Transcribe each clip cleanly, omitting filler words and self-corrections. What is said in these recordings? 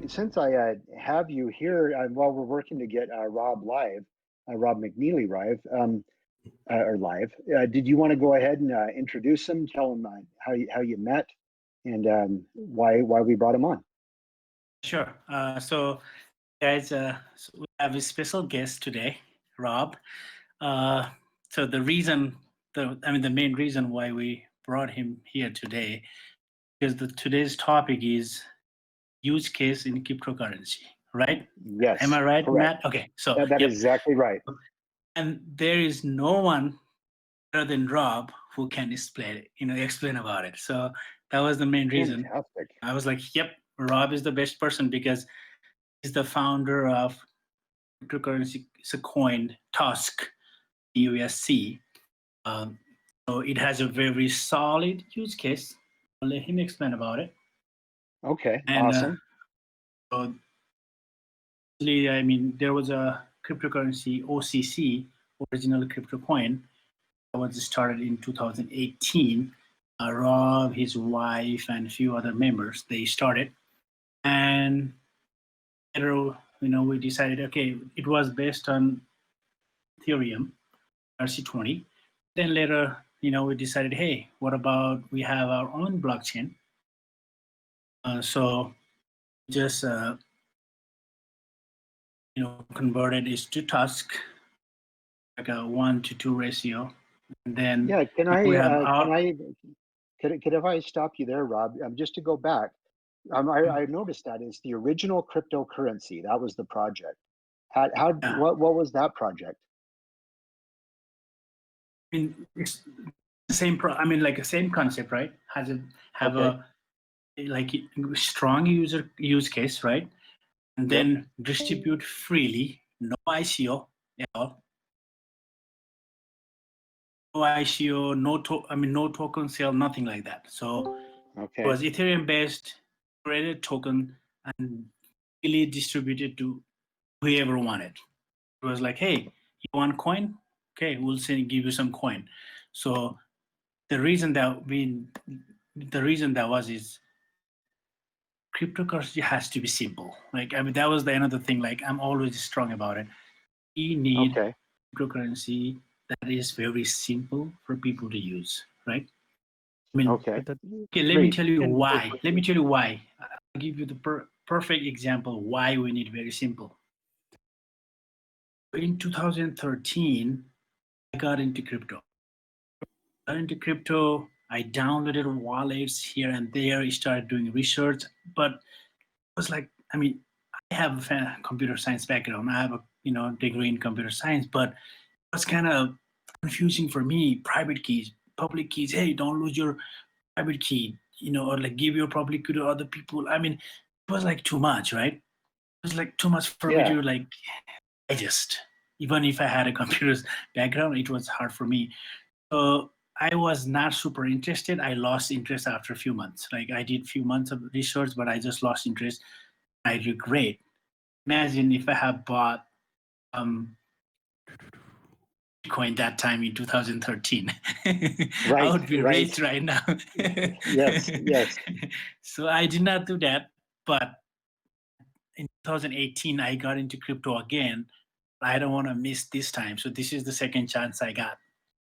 since I have you here, while we're working to get Rob McNealy live, did you want to go ahead and introduce him, tell him how you met, and why we brought him on? Sure. So, guys, so we have a special guest today, Rob. So the main reason why we brought him here today is today's topic is use case in cryptocurrency, right? Yes. Am I right, correct. Matt? Okay. So that is exactly right. And there is no one better than Rob who can explain about it. So that was the main reason. Fantastic. I was like, yep, Rob is the best person because he's the founder of cryptocurrency. It's a coin, Tusc, TUSC. So it has a very solid use case. I'll let him explain about it. Okay, And, awesome. So, I mean, there was a cryptocurrency, OCC, original crypto coin, that was started in 2018. Rob, his wife, and a few other members, they started. And later, we decided, okay, it was based on Ethereum, RC20. Then later, we decided, hey, what about we have our own blockchain? So just, converted it to Tusc, like a 1-to-2 ratio. And then Yeah, could if I stop you there, Rob, just to go back, I noticed that is the original cryptocurrency. That was the project. What was that project? I mean, it's the same like the same concept, right? Have Okay. a strong use case, right? And then distribute freely, no ICO at all. No ICO, no token sale, nothing like that. So it was Ethereum based, created token, and really distributed to whoever wanted. It was like, hey, you want coin? Okay, we'll give you some coin. So the reason that was is cryptocurrency has to be simple. That was the another thing. Like, I'm always strong about it. We need cryptocurrency that is very simple for people to use, right? I mean, okay. Let me tell you why. I'll give you the perfect example why we need very simple. In 2013, I got into crypto. I downloaded wallets here and there. I started doing research, but it was like, I have a computer science background. I have a degree in computer science, but it was kind of confusing for me. Private keys, public keys. Hey, don't lose your private key, or like give your public key to other people. It was like too much, right? It was like too much for me to digest. Even if I had a computer background, it was hard for me. So I was not super interested. I lost interest after a few months. Like, I did a few months of research, but I just lost interest. I regret. Imagine if I had bought Bitcoin that time in 2013. I would be rich right now. Yes. So I did not do that. But in 2018, I got into crypto again. I don't want to miss this time. So this is the second chance I got.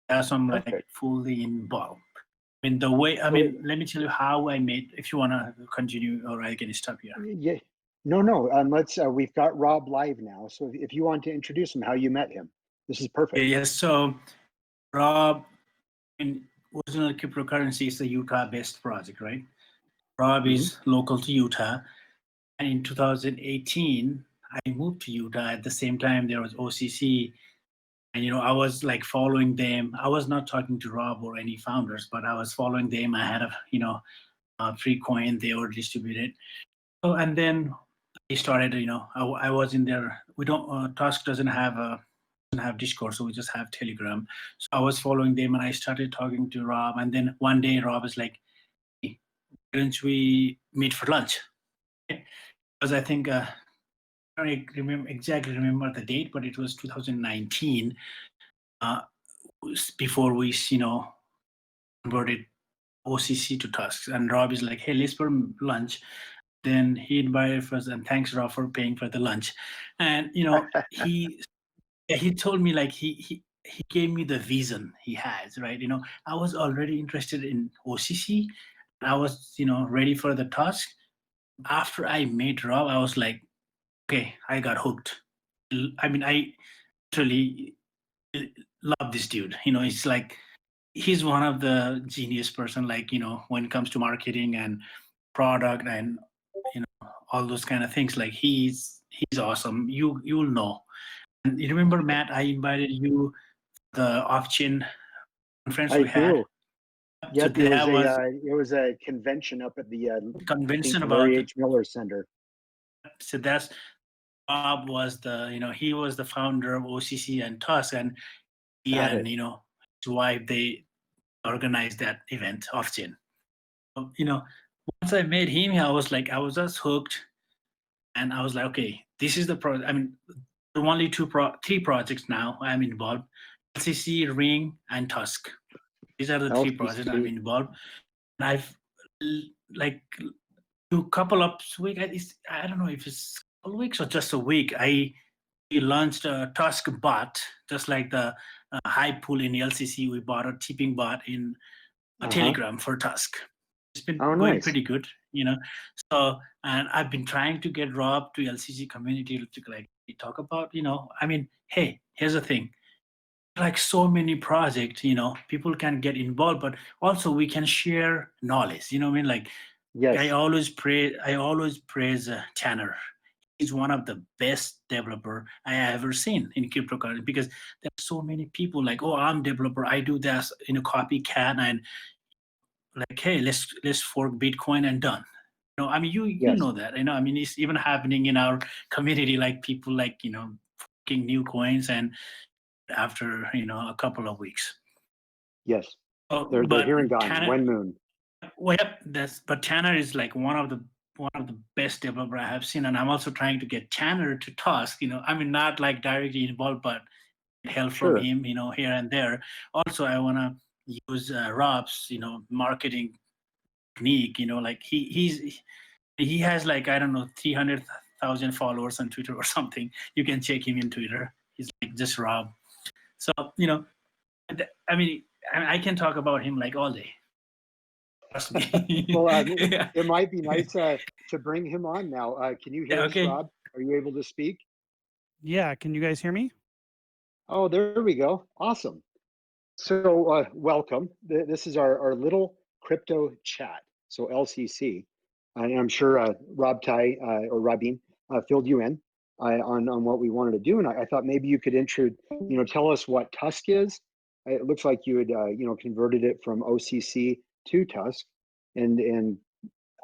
That's why I'm fully involved. Let me tell you how I made, if you want to continue, or I can stop here. Yeah. No. Let's, we've got Rob live now. So if you want to introduce him, how you met him, this is perfect. Yes. So Rob, original cryptocurrency is a Utah-based project, right? Rob is local to Utah. And in 2018, I moved to Utah. At the same time, there was OCC. And, I was like following them. I was not talking to Rob or any founders, but I was following them. I had a free coin they were distributed. So, and then I started, I was in there. We don't, Tusk doesn't have Discord, so we just have Telegram. So I was following them and I started talking to Rob. And then one day Rob is like, hey, why don't we meet for lunch? Because I think, I don't exactly remember the date, but it was 2019. Before we, converted OCC to Tusk. And Rob is like, hey, let's for lunch. Then he invited us, and thanks Rob for paying for the lunch. And he told me like he gave me the vision he has, right? I was already interested in OCC. I was ready for the task. After I met Rob, I was like, okay, I got hooked. I mean, I literally love this dude. It's like he's one of the genius person, like when it comes to marketing and product and all those kind of things. Like he's awesome. You'll know. And you remember, Matt, I invited you to the off-chain conference I we had. do. So Yep, it was a convention up at the convention Larry about H. Miller Center. So that's Bob was he was the founder of OCC and Tusc, and he and his wife, they organized that event off-chain. Once I met him, I was just hooked, and I was like, okay, this is the project. I mean, there are only three projects now I'm involved: LCC, Ring, and Tusc. These are the three projects I'm involved. And I've like a couple of weeks. I don't know if it's a couple weeks or just a week. We launched a Tusc bot, just like the Hive pool in LCC. We bought a tipping bot in Telegram for Tusc. It's been going pretty good, So, and I've been trying to get Rob to LCC community to like talk about, I mean, hey, here's the thing. Like so many projects, people can get involved, but also we can share knowledge. You know what I mean? Like, yes. I always praise Tanner. He's one of the best developer I have ever seen in cryptocurrency, because there's so many people like, oh, I'm developer, I do this in a copycat, and like, hey, let's fork Bitcoin and done. I mean, you know that. I mean, it's even happening in our community. Like people like forking new coins, and after a couple of weeks. Yes, they're here and gone. One moon. Well, yep, but Tanner is like one of the best developer I have seen, and I'm also trying to get Tanner to Tusc. I mean, not like directly involved, but help from him, here and there. Also, I want to use Rob's, marketing technique. Like he has like, I don't know, 300,000 followers on Twitter or something. You can check him in Twitter. He's like just Rob. So I mean, I can talk about him like all day. Trust me. Well, it might be nice to bring him on now. Can you hear us, Rob? Are you able to speak? Yeah. Can you guys hear me? Oh, there we go. Awesome. So welcome. This is our little crypto chat. So LCC, and I'm sure Rabtai or Rabin filled you in on what we wanted to do, and I thought maybe you could tell us what Tusc is. It looks like you had converted it from OCC to Tusc, and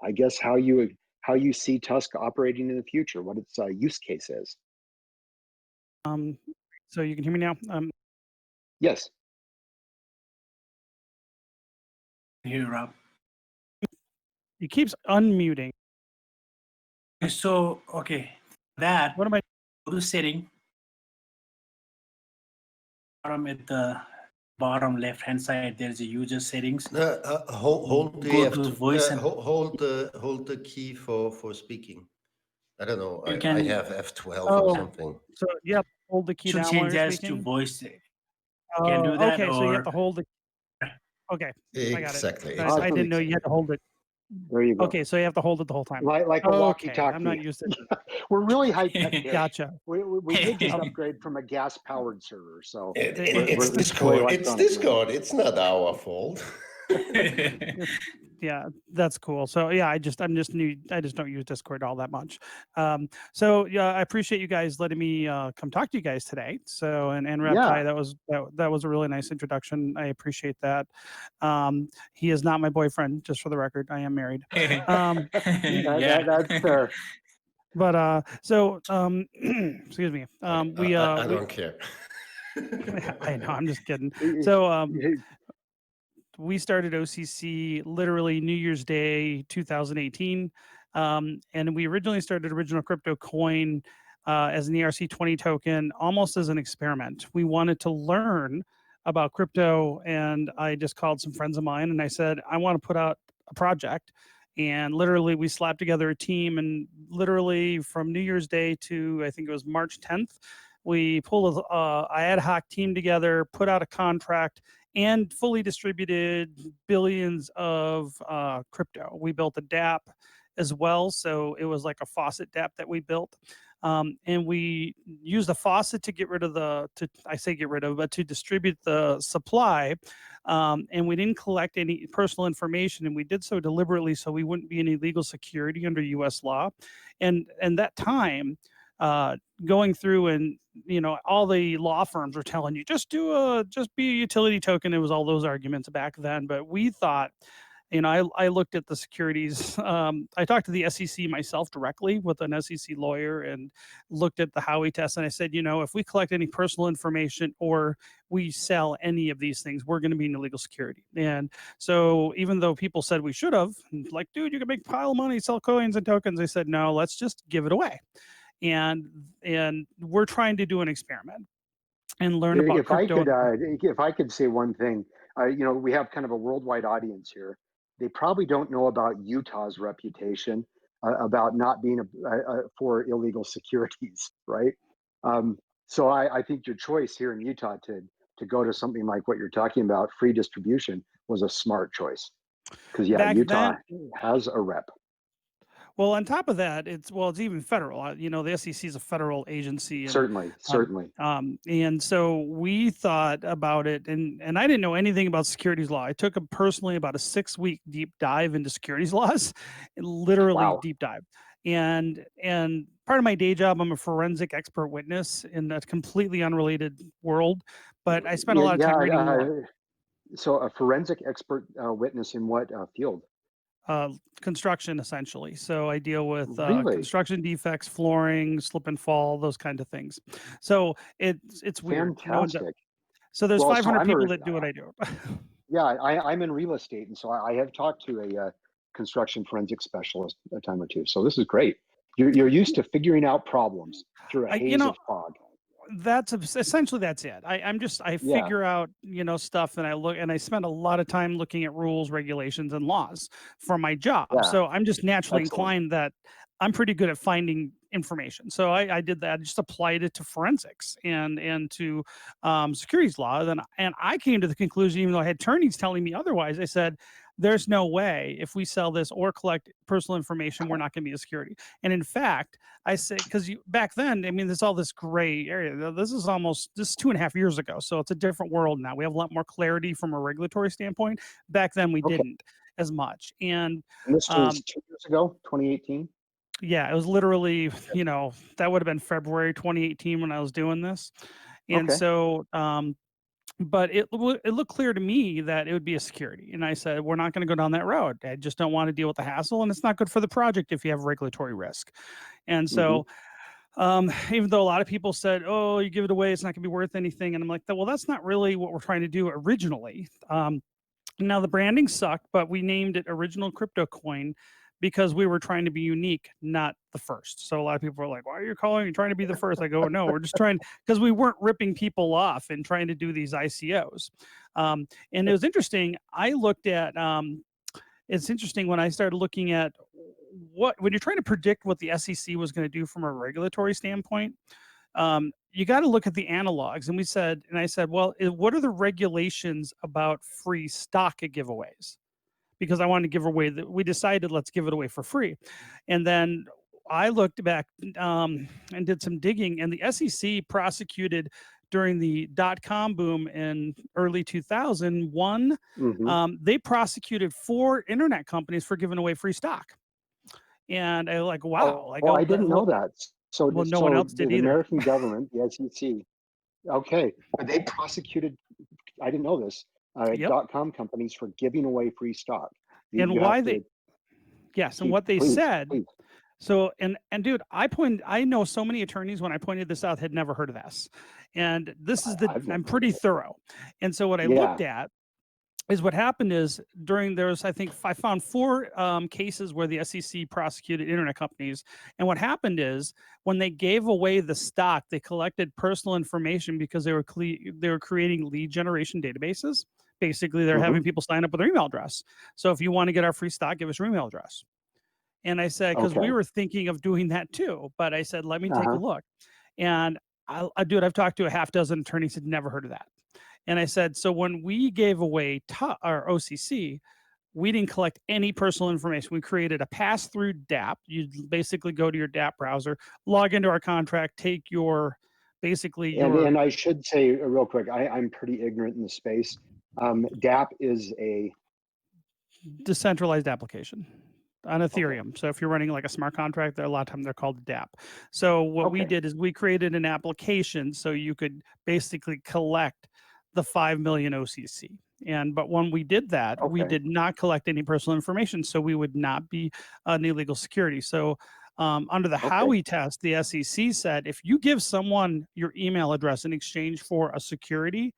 I guess how you see Tusc operating in the future, what its use case is. So you can hear me now. Yes. Here, Rob. It keeps unmuting. So okay, that what am I? Go to setting. At the bottom left hand side, there's a user settings. Hold the voice and hold the key for speaking. I don't know. I have F12 or something. So you have to hold the key down while you're speaking. To voice. You can do that. Okay, so you have to hold it. Okay, exactly. I got it. I didn't know you had to hold it. There you go. Okay, so you have to hold it the whole time. Like a walkie-talkie. I'm not used to it. We're really high tech here. Gotcha. We did just upgrade from a gas-powered server, so it's Discord. It's Discord. It's not our fault. Yeah, that's cool. So yeah, I just don't use Discord all that much. So yeah, I appreciate you guys letting me come talk to you guys today. So and Rabtai, that was a really nice introduction. I appreciate that. He is not my boyfriend, just for the record. I am married. That's fair. But so excuse me. I don't care. I know. I'm just kidding. So we started OCC literally New Year's Day 2018, and we originally started Original Crypto Coin as an ERC20 token, almost as an experiment. We wanted to learn about crypto, and I just called some friends of mine and I said, I want to put out a project, And literally we slapped together a team, and literally from New Year's Day to I think it was March 10th, we pulled a ad hoc team together, put out a contract, and fully distributed billions of crypto. We built a dApp as well. So it was like a faucet dApp that we built. And we used the faucet to get rid of I say get rid of, but to distribute the supply. And we didn't collect any personal information, and we did so deliberately so we wouldn't be in illegal security under US law. And that time, going through, and all the law firms were telling you just be a utility token. It was all those arguments back then, but we thought, I looked at the securities. I talked to the SEC myself directly with an SEC lawyer and looked at the Howey test. And I said, if we collect any personal information or we sell any of these things, we're going to be in illegal security. And so even though people said we should have, like, dude, you can make a pile of money, sell coins and tokens, I said, no, let's just give it away. And we're trying to do an experiment and learn about crypto. If I could say one thing, we have kind of a worldwide audience here. They probably don't know about Utah's reputation about not being for illegal securities, right? So I think your choice here in Utah to go to something like what you're talking about, free distribution, was a smart choice. Because Utah has a rep. Well, on top of that, it's even federal. The SEC is a federal agency. And, certainly. And so we thought about it, and I didn't know anything about securities law. I took personally about a 6-week deep dive into securities laws, literally deep dive. And part of my day job, I'm a forensic expert witness in a completely unrelated world, but I spent a lot of time reading law. So a forensic expert witness in what field? Construction, essentially. So I deal with construction defects, flooring, slip and fall, those kind of things. So it's weird. Fantastic. So there's 500 people that do what I do. Yeah, I'm in real estate, and so I have talked to a construction forensic specialist a time or two. So this is great. You're used to figuring out problems through a haze of fog. That's essentially that's it. I figure out stuff, and I look, and I spend a lot of time looking at rules, regulations, and laws for my job. So I'm just naturally inclined that I'm pretty good at finding information. So I did that. I just applied it to forensics and to securities law. And I came to the conclusion, even though I had attorneys telling me otherwise, I said, there's no way if we sell this or collect personal information, we're not going to be a security. And in fact, I say, because back then, there's all this gray area. This is 2.5 years ago. So it's a different world now. We have a lot more clarity from a regulatory standpoint. Back then, we didn't as much. And this was 2 years ago, 2018? Yeah, it was literally, that would have been February 2018 when I was doing this. And so, but it looked clear to me that it would be a security. And I said, we're not going to go down that road. I just don't want to deal with the hassle. And it's not good for the project if you have regulatory risk. And so, even though a lot of people said, oh, you give it away, it's not going to be worth anything. And I'm like, well, that's not really what we're trying to do originally. Now the branding sucked, but we named it Original Crypto Coin because we were trying to be unique, not the first. So a lot of people were like, why are you trying to be the first? I go, no, we're just trying, because we weren't ripping people off and trying to do these ICOs. And it was interesting. I looked at, it's interesting when I started looking at when you're trying to predict what the SEC was going to do from a regulatory standpoint, you got to look at the analogs. And I said, well, what are the regulations about free stock giveaways? Because I wanted to give away we decided let's give it away for free. And then I looked back and did some digging, and the SEC prosecuted during the .com boom in early 2001. They prosecuted 4 internet companies for giving away free stock. And I like, wow. I didn't know that. So, no one else did the either. American government, the SEC, but they prosecuted, I didn't know this, .com companies for giving away free stock. And what they said. So, and dude, I know so many attorneys when I pointed this out had never heard of this. And this is I'm pretty thorough. And so what I looked at is what happened is I found 4 cases where the SEC prosecuted internet companies. And what happened is when they gave away the stock, they collected personal information because they were creating lead generation databases, basically they're having people sign up with their email address. So if you want to get our free stock, give us your email address. And I said, because we were thinking of doing that too, but I said, let me take a look. And I've talked to a half dozen attorneys that never heard of that. And I said, so when we gave away our OCC, we didn't collect any personal information. We created a pass-through DApp. You basically go to your DApp browser, log into our contract, take your basically your. And I should say real quick, I'm pretty ignorant in the space. DApp is a decentralized application on Ethereum. So if you're running like a smart contract, a lot of times they're called DApp. So what we did is we created an application so you could basically collect the 5 million OCC. But when we did that, we did not collect any personal information, so we would not be an illegal security. So under the Howey test, the SEC said if you give someone your email address in exchange for a security,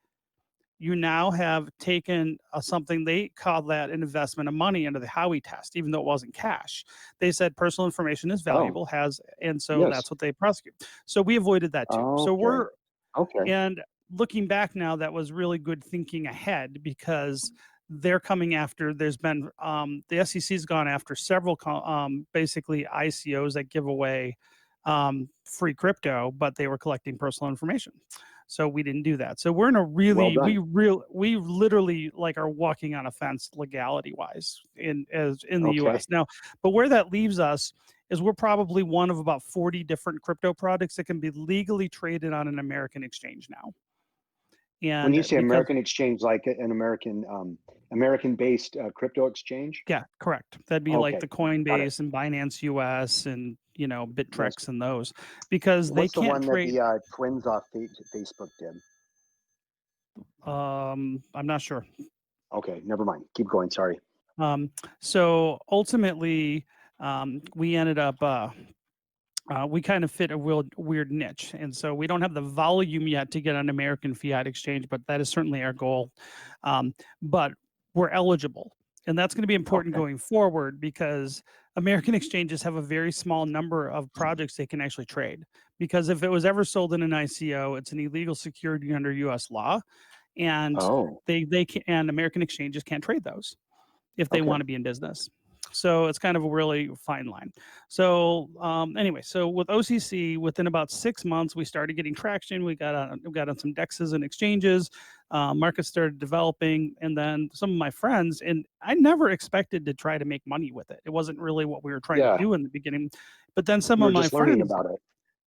you now have taken something they call that an investment of money under the Howey test, even though it wasn't cash. They said personal information is valuable, and so that's what they prosecute. So we avoided that too. So we're and looking back now, that was really good thinking ahead, because they're coming after. There's been the SEC's gone after several basically ICOs that give away free crypto, but they were collecting personal information. So we didn't do that. So we're in a really, we literally like are walking on a fence legality wise in the US now. But where that leaves us is we're probably one of about 40 different crypto products that can be legally traded on an American exchange now. And when you say American exchange, like an American-based crypto exchange? Yeah, correct. That'd be like the Coinbase and Binance US and Bittrex and those, because they can't trade. What's the one that the twins off Facebook did? I'm not sure. Okay, never mind. Keep going. Sorry. So ultimately, we ended up. We kind of fit a weird niche. And so we don't have the volume yet to get on American fiat exchange, but that is certainly our goal. But we're eligible. And that's going to be important going forward, because American exchanges have a very small number of projects they can actually trade. Because if it was ever sold in an ICO, it's an illegal security under US law. And they can, and American exchanges can't trade those if they want to be in business. So it's kind of a really fine line. So anyway, so with OCC, within about 6 months, we started getting traction. We got on some dexes and exchanges. Markets started developing, and then some of my friends, and I never expected to try to make money with it. It wasn't really what we were trying to do in the beginning. But then some of my friends, about it.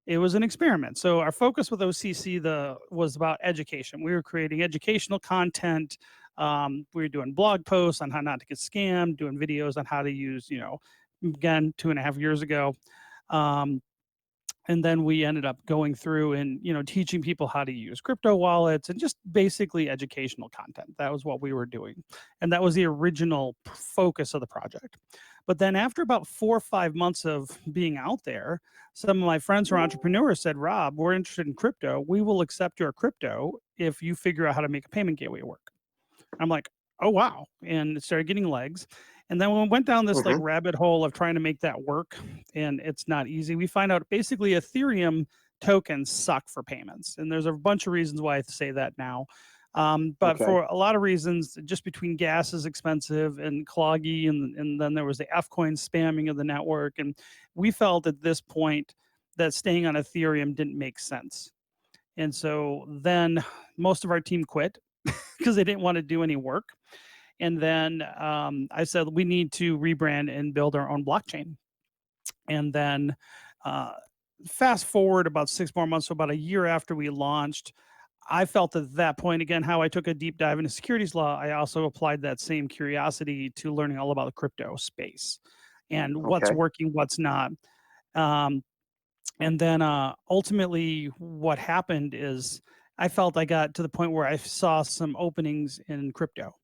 It was an experiment. So our focus with OCC was about education. We were creating educational content. We were doing blog posts on how not to get scammed, doing videos on how to use, again, 2.5 years ago. And then we ended up going through and, teaching people how to use crypto wallets and just basically educational content. That was what we were doing. And that was the original focus of the project. But then after about 4 or 5 months of being out there, some of my friends who are entrepreneurs said, Rob, we're interested in crypto. We will accept your crypto if you figure out how to make a payment gateway work. I'm like, oh, wow. And it started getting legs. And then when we went down this like rabbit hole of trying to make that work, and it's not easy, we find out basically Ethereum tokens suck for payments. And there's a bunch of reasons why I say that now. But for a lot of reasons, just between gas is expensive and cloggy, and then there was the F-coin spamming of the network. And we felt at this point that staying on Ethereum didn't make sense. And so then most of our team quit because they didn't want to do any work. And then I said, we need to rebrand and build our own blockchain. And then fast forward about 6 more months, so about a year after we launched, I felt at that point, again, how I took a deep dive into securities law, I also applied that same curiosity to learning all about the crypto space and what's working, what's not. And then ultimately what happened is I felt I got to the point where I saw some openings in crypto,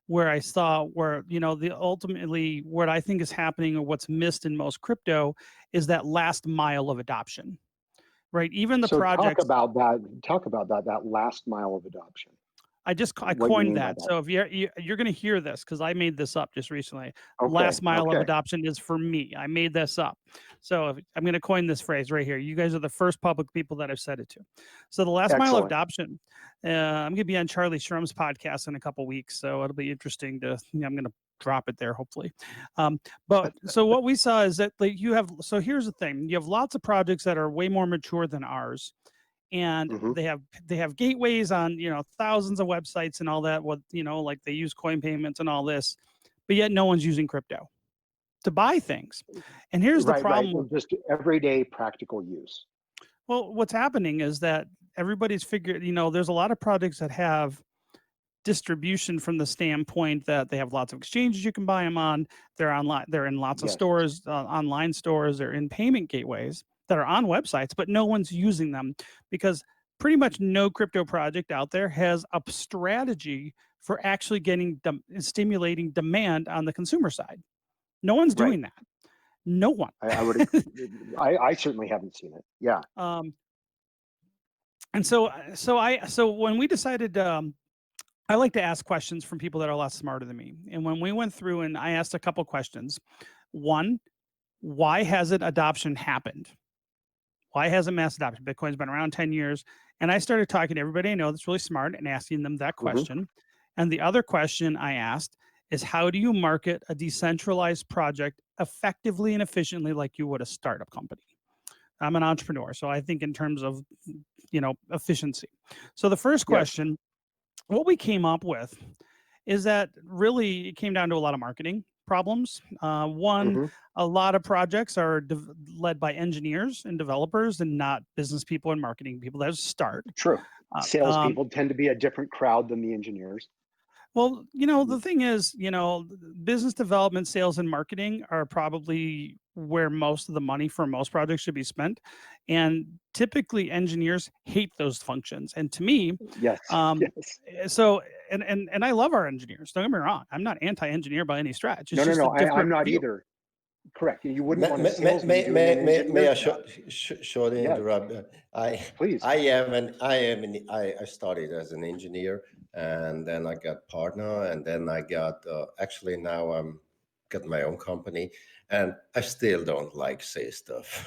where I saw where, ultimately what I think is happening or what's missed in most crypto is that last mile of adoption, right? Even the projects. Talk about that last mile of adoption. I coined that. So if you're going to hear this, because I made this up just recently. Last mile of adoption is for me. I made this up. So I'm going to coin this phrase right here. You guys are the first public people that I've said it to. So the last mile of adoption, I'm going to be on Charlie Shrum's podcast in a couple weeks. So it'll be interesting to, I'm going to drop it there hopefully. But so what we saw is that so here's the thing. You have lots of projects that are way more mature than ours. And they have gateways on, thousands of websites and all that, like they use coin payments and all this, but yet no one's using crypto to buy things. And here's the problem. Right. Just everyday practical use. Well, what's happening is that everybody's figured, there's a lot of projects that have distribution from the standpoint that they have lots of exchanges you can buy them on. They're online. They're in lots of stores, online stores. They're in payment gateways that are on websites, but no one's using them because pretty much no crypto project out there has a strategy for actually stimulating demand on the consumer side. No one's doing that. No one. I certainly haven't seen it. Yeah. And so when we decided, I like to ask questions from people that are a lot smarter than me. And when we went through and I asked a couple questions, one, why hasn't adoption happened? Why hasn't mass adoption? Bitcoin's been around 10 years. And I started talking to everybody I know that's really smart and asking them that question. And the other question I asked is, how do you market a decentralized project effectively and efficiently like you would a startup company? I'm an entrepreneur, so I think in terms of, efficiency. So the first question, what we came up with is that really it came down to a lot of marketing problems. One, a lot of projects are led by engineers and developers and not business people and marketing people. That start. True. Salespeople tend to be a different crowd than the engineers. Well, the thing is, business development, sales, and marketing are probably where most of the money for most projects should be spent. And typically engineers hate those functions. And to me, so, and I love our engineers. Don't get me wrong. I'm not anti-engineer by any stretch. It's I'm not either. Correct. You wouldn't want to may I shortly interrupt? Please. I started as an engineer, and then I got partner, and then I got actually now I'm got my own company, and I still don't like say stuff.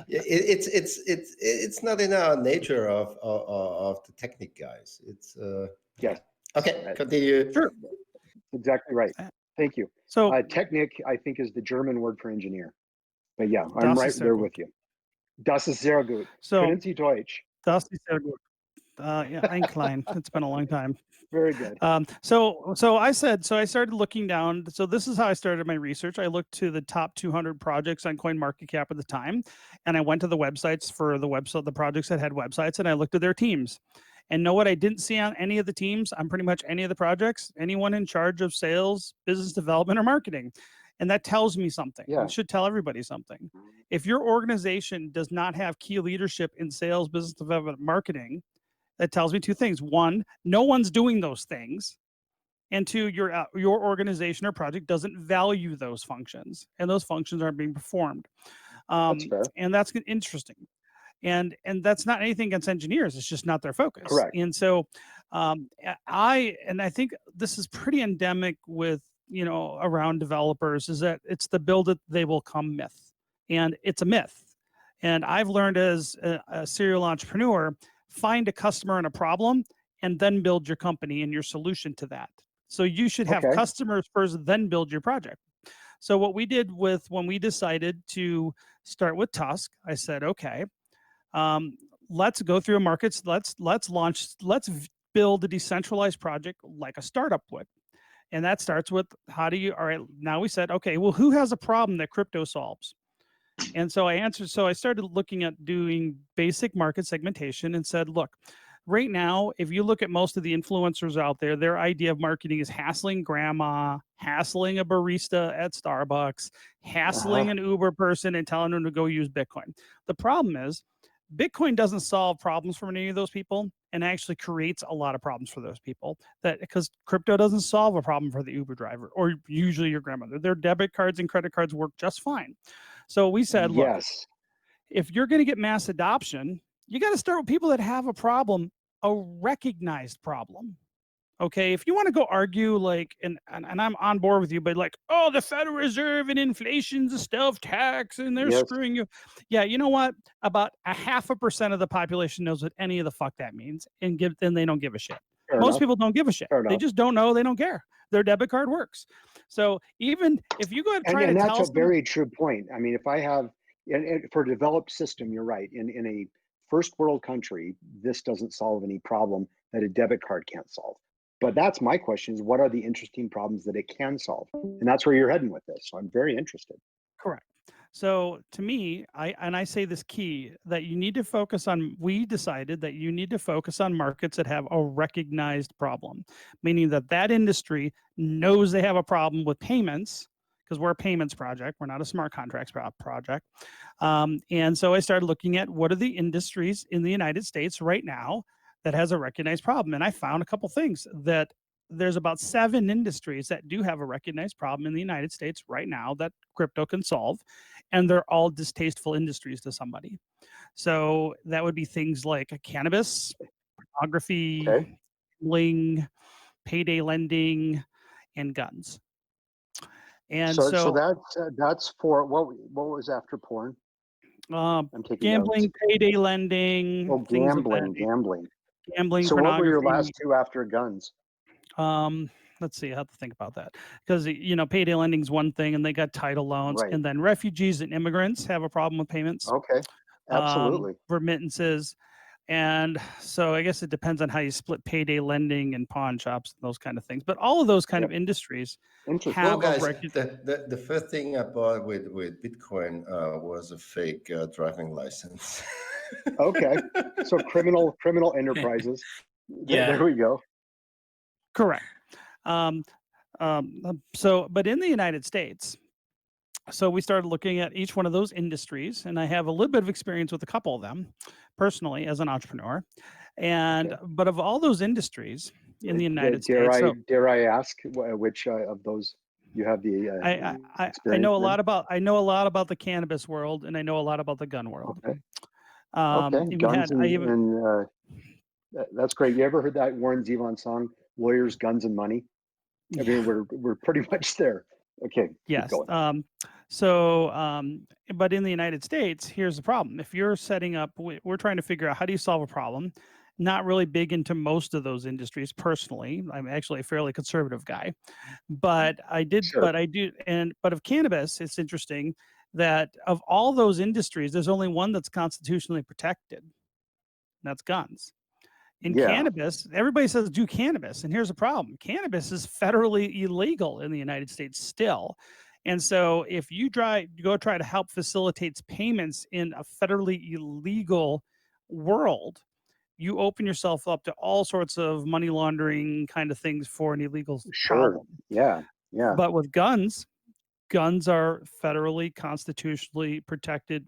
It's not in our nature of the technical guys. It's okay. Continue. Sure. Exactly right. Thank you. So Technik, I think, is the German word for engineer. But yeah, I'm right there with you. Das ist sehr gut. So, können Sie Deutsch? Das ist sehr gut. Yeah, ein klein. It's been a long time. Very good. So I started looking down. So this is how I started my research. I looked to the top 200 projects on CoinMarketCap at the time, and I went to the websites for the projects that had websites, and I looked at their teams. And know what I didn't see on any of the teams, on pretty much any of the projects, anyone in charge of sales, business development, or marketing. And that tells me something. Yeah. It should tell everybody something. If your organization does not have key leadership in sales, business development, marketing, that tells me two things. One, no one's doing those things. And two, your organization or project doesn't value those functions, and those functions aren't being performed. That's fair. And that's interesting. And that's not anything against engineers. It's just not their focus. Correct. And so I think this is pretty endemic with, around developers, is that it's the build it, they will come myth. And it's a myth. And I've learned as a serial entrepreneur, find a customer and a problem, and then build your company and your solution to that. So you should have customers first, then build your project. So what we did when we decided to start with Tusc, I said, okay, let's go through a markets. Let's build a decentralized project like a startup would. And that starts with all right, now we said, okay, well, who has a problem that crypto solves? And so I started looking at doing basic market segmentation and said, look, right now, if you look at most of the influencers out there, their idea of marketing is hassling grandma, hassling a barista at Starbucks, hassling an Uber person and telling them to go use Bitcoin. The problem is, Bitcoin doesn't solve problems for any of those people, and actually creates a lot of problems for those people, because crypto doesn't solve a problem for the Uber driver or usually your grandmother. Their debit cards and credit cards work just fine. So we said, look, if you're going to get mass adoption, you got to start with people that have a problem a recognized problem. Okay, if you want to go argue like, and I'm on board with you, but like, oh, the Federal Reserve and inflation's a stealth tax and they're Yes. screwing you. Yeah, you know what? About 0.5% of the population knows what any of the fuck that means, and then they don't give a shit. Fair Most enough. people don't give a shit. Fair They enough. just don't know. They don't care. Their debit card works. So even if you go and try And to that's tell a very true point. I mean, if I have, and for a developed system, you're right. In a first world country, this doesn't solve any problem that a debit card can't solve. But that's my question: is what are the interesting problems that it can solve? And that's where you're heading with this. So I'm very interested. Correct. So to me, I say this key that you need to focus on. We decided that you need to focus on markets that have a recognized problem, meaning that that industry knows they have a problem with payments, because we're a payments project. We're not a smart contracts project. And so I started looking at what are the industries in the United States right now that has a recognized problem. And I found a couple things that there's about 7 industries that do have a recognized problem in the United States right now that crypto can solve. And they're all distasteful industries to somebody. So that would be things like cannabis, pornography, Okay. gambling, payday lending, and guns. And So that's for what was after porn? I'm taking gambling, notes. payday lending, Oh, things of that gambling, nature. gambling. Gambling, So what were your pornography. last 2 after guns? Let's see, I have to think about that, because payday lending is one thing, and they got title loans, Right. and then refugees and immigrants have a problem with payments, Okay. Absolutely. remittances, and so I guess it depends on how you split payday lending and pawn shops and those kind of things. But all of those kind of industries Interesting. Well, have a guys, record. the first thing I bought with Bitcoin was a fake driving license. Okay. So criminal enterprises. Yeah. There we go. Correct. But in the United States, so we started looking at each one of those industries, and I have a little bit of experience with a couple of them personally as an entrepreneur. And Okay. but of all those industries in the United Dare States, so dare I ask which of those you have the I experience know a in? lot about the cannabis world, and I know a lot about the gun world. Okay. Okay. Guns and that's great. You ever heard that Warren Zevon song, "Lawyers, Guns, and Money"? I mean, we're pretty much there. Okay. Yes. Keep going. But in the United States, here's the problem. If you're setting up, we're trying to figure out how do you solve a problem. Not really big into most of those industries personally. I'm actually a fairly conservative guy, but Sure. but of cannabis, it's interesting that of all those industries, there's only one that's constitutionally protected. And that's guns. In Yeah. cannabis, everybody says do cannabis. And here's the problem. Cannabis is federally illegal in the United States still. And so if you go try to help facilitate payments in a federally illegal world, you open yourself up to all sorts of money laundering kind of things for an illegal Sure. problem. Yeah. Yeah. But with guns are federally constitutionally protected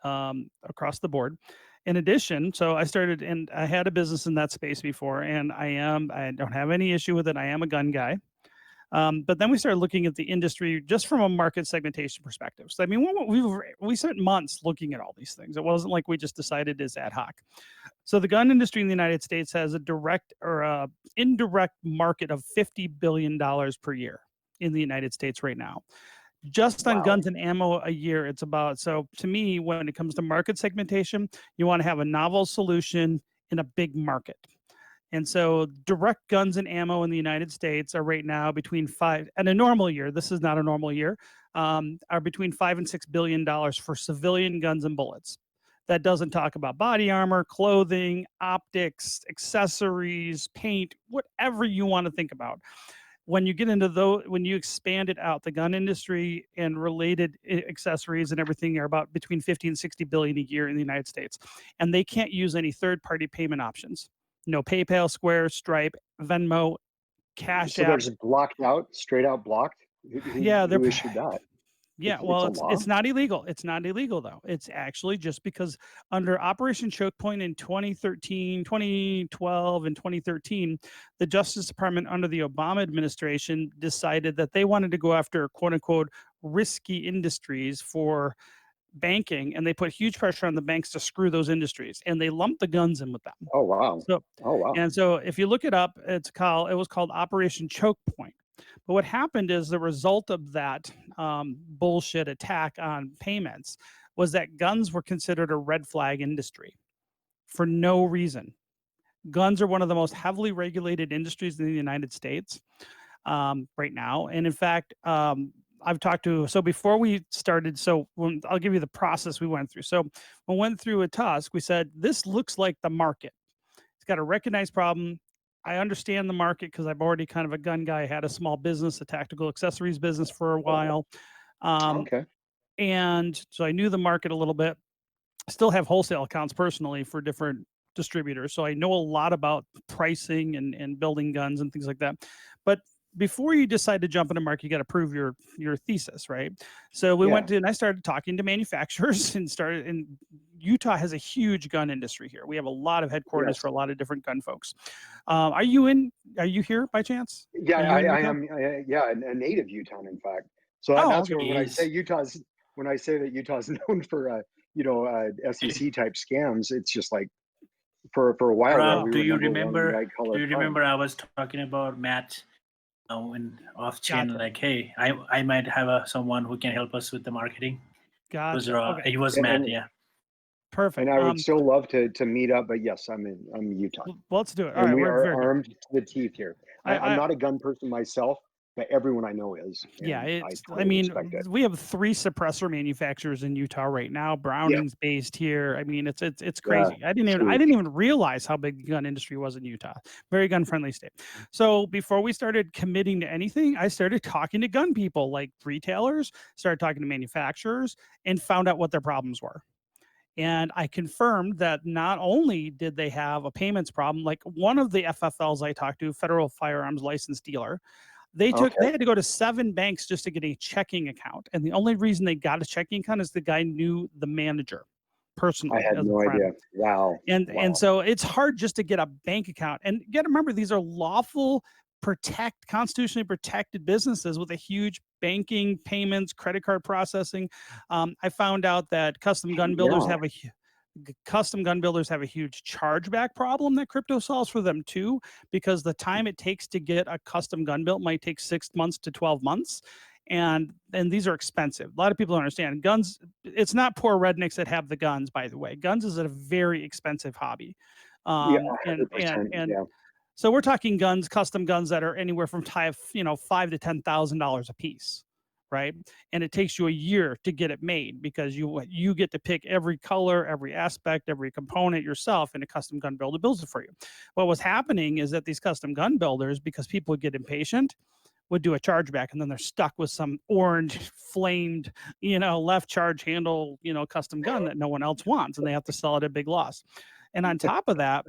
across the board. In addition, so I started, and I had a business in that space before, and I don't have any issue with it. I am a gun guy. But then we started looking at the industry just from a market segmentation perspective. So I mean, we spent months looking at all these things. It wasn't like we just decided as ad hoc. So the gun industry in the United States has a direct or a indirect market of $50 billion per year in the United States right now. Just on guns and ammo a year, it's about, so to me, when it comes to market segmentation, you want to have a novel solution in a big market. And so direct guns and ammo in the United States are right now between in a normal year, this is not a normal year, are between $5 and $6 billion for civilian guns and bullets. That doesn't talk about body armor, clothing, optics, accessories, paint, whatever you want to think about. When you get into when you expand it out, the gun industry and related accessories and everything are about between 50 and 60 billion a year in the United States. And they can't use any third-party payment options. No PayPal, Square, Stripe, Venmo, Cash So App. there's blocked out, straight out blocked? Who issued that? Yeah, it's not illegal. It's not illegal, though. It's actually just because under Operation Choke Point in 2013, 2012, and 2013, the Justice Department under the Obama administration decided that they wanted to go after quote unquote risky industries for banking, and they put huge pressure on the banks to screw those industries, and they lumped the guns in with them. Oh wow. So, Oh wow. and so if you look it up, it was called Operation Choke Point. But what happened is the result of that bullshit attack on payments was that guns were considered a red flag industry for no reason. Guns are one of the most heavily regulated industries in the United States right now. And in fact, I've talked to, so before we started, I'll give you the process we went through. So when we went through a Tusc, we said, this looks like the market. It's got a recognized problem. I understand the market because I've already kind of a gun guy. I had a small business, a tactical accessories business for a while. Okay. And so I knew the market a little bit. I still have wholesale accounts personally for different distributors. So I know a lot about pricing and building guns and things like that. But before you decide to jump in a market, you got to prove your thesis, right? So we went to, and I started talking to manufacturers and Utah has a huge gun industry here. We have a lot of headquarters for a lot of different gun folks. Are you here by chance? Yeah, I am. Yeah, a native Utah, in fact. So that's when I say that Utah's known for SEC type scams, it's just like for a while. Rob, do you remember I was talking about Matt off chain, like, hey, I might have someone who can help us with the marketing. Gotcha. It was Matt, yeah. Perfect. And I would still love to meet up, but yes, I'm Utah. Well, let's do it. All right, we are armed to the teeth here. I'm not a gun person myself, but everyone I know is. Yeah, we have 3 suppressor manufacturers in Utah right now. Browning's based here. I mean, it's crazy. I didn't even realize how big the gun industry was in Utah. Very gun friendly state. So before we started committing to anything, I started talking to gun people, like retailers, started talking to manufacturers, and found out what their problems were. And I confirmed that not only did they have a payments problem, like one of the FFLs I talked to, Federal Firearms Licensed Dealer, they had to go to 7 banks just to get a checking account. And the only reason they got a checking account is the guy knew the manager personally. I had no idea. Wow. And so it's hard just to get a bank account. And you got to remember, these are lawful, constitutionally protected businesses with a huge banking, payments, credit card processing. I found out that custom gun builders have a huge chargeback problem that crypto solves for them too, because the time it takes to get a custom gun built might take 6 months to 12 months. And these are expensive. A lot of people don't understand guns. It's not poor rednecks that have the guns, by the way. Guns is a very expensive hobby. So we're talking guns, custom guns that are anywhere from $5,000 to $10,000 a piece, right? And it takes you a year to get it made because you get to pick every color, every aspect, every component yourself, and a custom gun builder builds it for you. What was happening is that these custom gun builders, because people would get impatient, would do a chargeback, and then they're stuck with some orange flamed, left charge handle, custom gun that no one else wants, and they have to sell it at a big loss. And on top of that,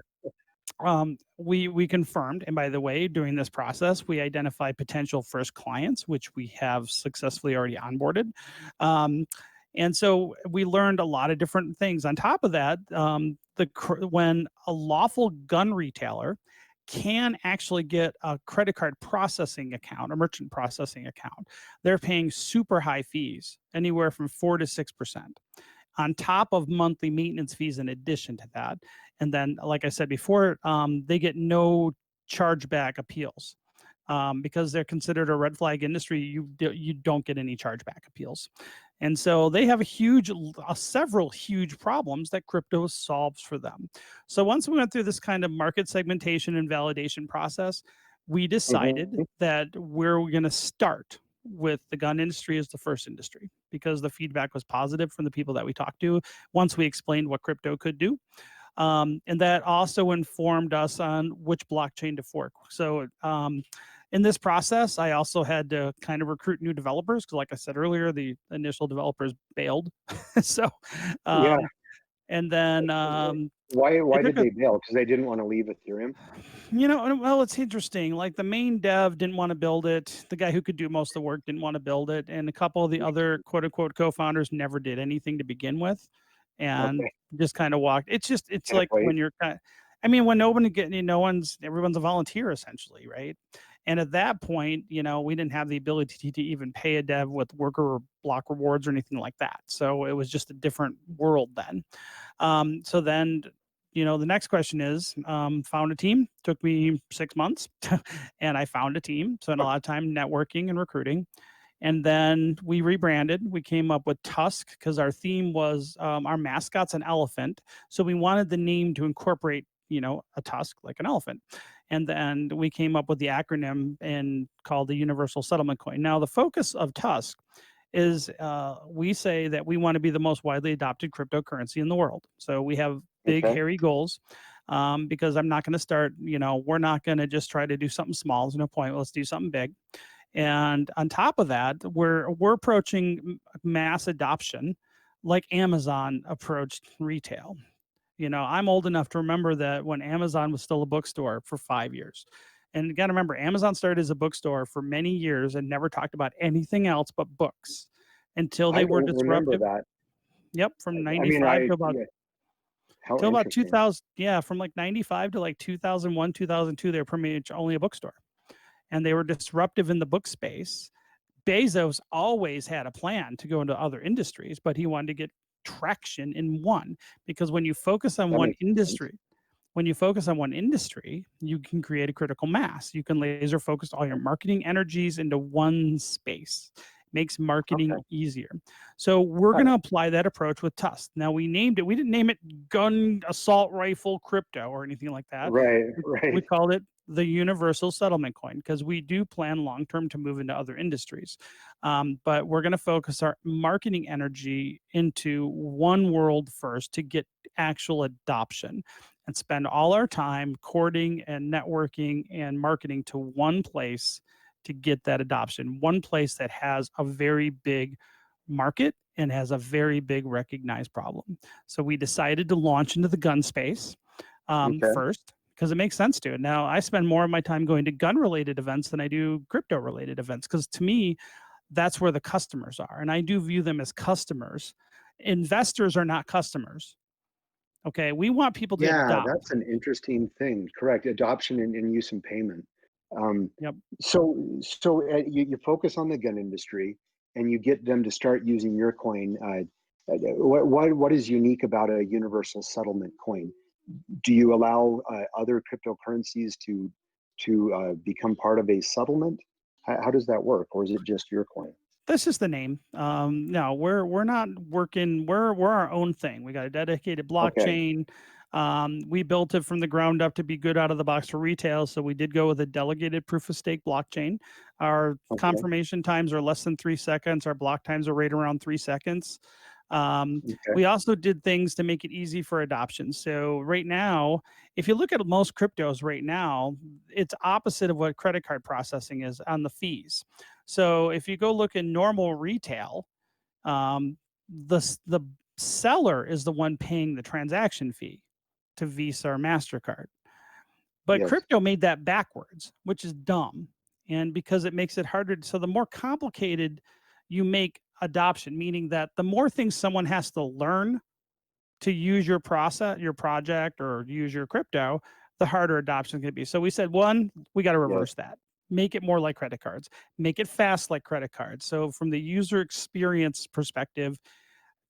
we confirmed, and by the way, during this process, we identified potential first clients, which we have successfully already onboarded. And so we learned a lot of different things. On top of that, when a lawful gun retailer can actually get a credit card processing account, a merchant processing account, they're paying super high fees, anywhere from 4 to 6%. On top of monthly maintenance fees in addition to that. And then, like I said before, they get no chargeback appeals. Because they're considered a red flag industry, you don't get any chargeback appeals. And so they have several huge problems that crypto solves for them. So once we went through this kind of market segmentation and validation process, we decided that we're going to start with the gun industry as the first industry, because the feedback was positive from the people that we talked to once we explained what crypto could do. And that also informed us on which blockchain to fork. So in this process, I also had to kind of recruit new developers because, like I said earlier, the initial developers bailed. And then why did they bail? Because they didn't want to leave Ethereum? Well, it's interesting. Like the main dev didn't want to build it. The guy who could do most of the work didn't want to build it. And a couple of the other quote unquote co-founders never did anything to begin with and just kind of walked. It's like when you're when nobody everyone's a volunteer essentially, right? And at that point, you know, we didn't have the ability to even pay a dev with worker block rewards or anything like that. So it was just a different world then. So then, you know, the next question is, found a team. Took me 6 months and I found a team. So in a lot of time networking and recruiting. And then we rebranded. We came up with Tusc because our theme was our mascot's an elephant. So we wanted the name to incorporate, you know, a tusk like an elephant. And then we came up with the acronym and called the Universal Settlement Coin. Now, the focus of Tusc is we say that we want to be the most widely adopted cryptocurrency in the world. So we have big, hairy goals because I'm not going to start, you know, we're not going to just try to do something small. There's no point. Let's do something big. And on top of that, we're approaching mass adoption like Amazon approached retail. You know, I'm old enough to remember that when Amazon was still a bookstore for 5 years. And you got to remember, Amazon started as a bookstore for many years and never talked about anything else but books until they were disruptive. Remember that. Yep, from 95 to about, till about 2000. Yeah, from like 95 to like 2001, 2002, they were pretty much only a bookstore. And they were disruptive in the book space. Bezos always had a plan to go into other industries, but he wanted to get traction in one, because when you focus on one industry, you can create a critical mass. You can laser focus all your marketing energies into one space. Makes marketing easier. So we're going to apply that approach with Tusc. Now we named it, we didn't name it gun assault rifle crypto or anything like that. Right. We called it the Universal Settlement Coin because we do plan long-term to move into other industries. But we're going to focus our marketing energy into one world first to get actual adoption and spend all our time courting and networking and marketing to one place to get that adoption. One place that has a very big market and has a very big recognized problem. So we decided to launch into the gun space first, because it makes sense to. Now, I spend more of my time going to gun-related events than I do crypto-related events, because to me, that's where the customers are. And I do view them as customers. Investors are not customers. Okay, we want people to adopt. Yeah, that's an interesting thing. Correct. Adoption and use and payment. Yep. So you focus on the gun industry and you get them to start using your coin. What is unique about a universal settlement coin? Do you allow other cryptocurrencies to become part of a settlement? How does that work, or is it just your coin? That's just the name. No, we're not working. We're our own thing. We got a dedicated blockchain. We built it from the ground up to be good out of the box for retail. So we did go with a delegated proof of stake blockchain. Our confirmation times are less than 3 seconds. Our block times are right around 3 seconds. We also did things to make it easy for adoption. So right now, if you look at most cryptos right now, it's opposite of what credit card processing is on the fees. So if you go look in normal retail, the seller is the one paying the transaction fee to Visa or MasterCard. But crypto made that backwards, which is dumb. And because it makes it harder, so the more complicated you make adoption, meaning that the more things someone has to learn to use your process, your project, or use your crypto, the harder adoption can be. So we said, one, we got to reverse that. Make it more like credit cards. Make it fast like credit cards. So from the user experience perspective,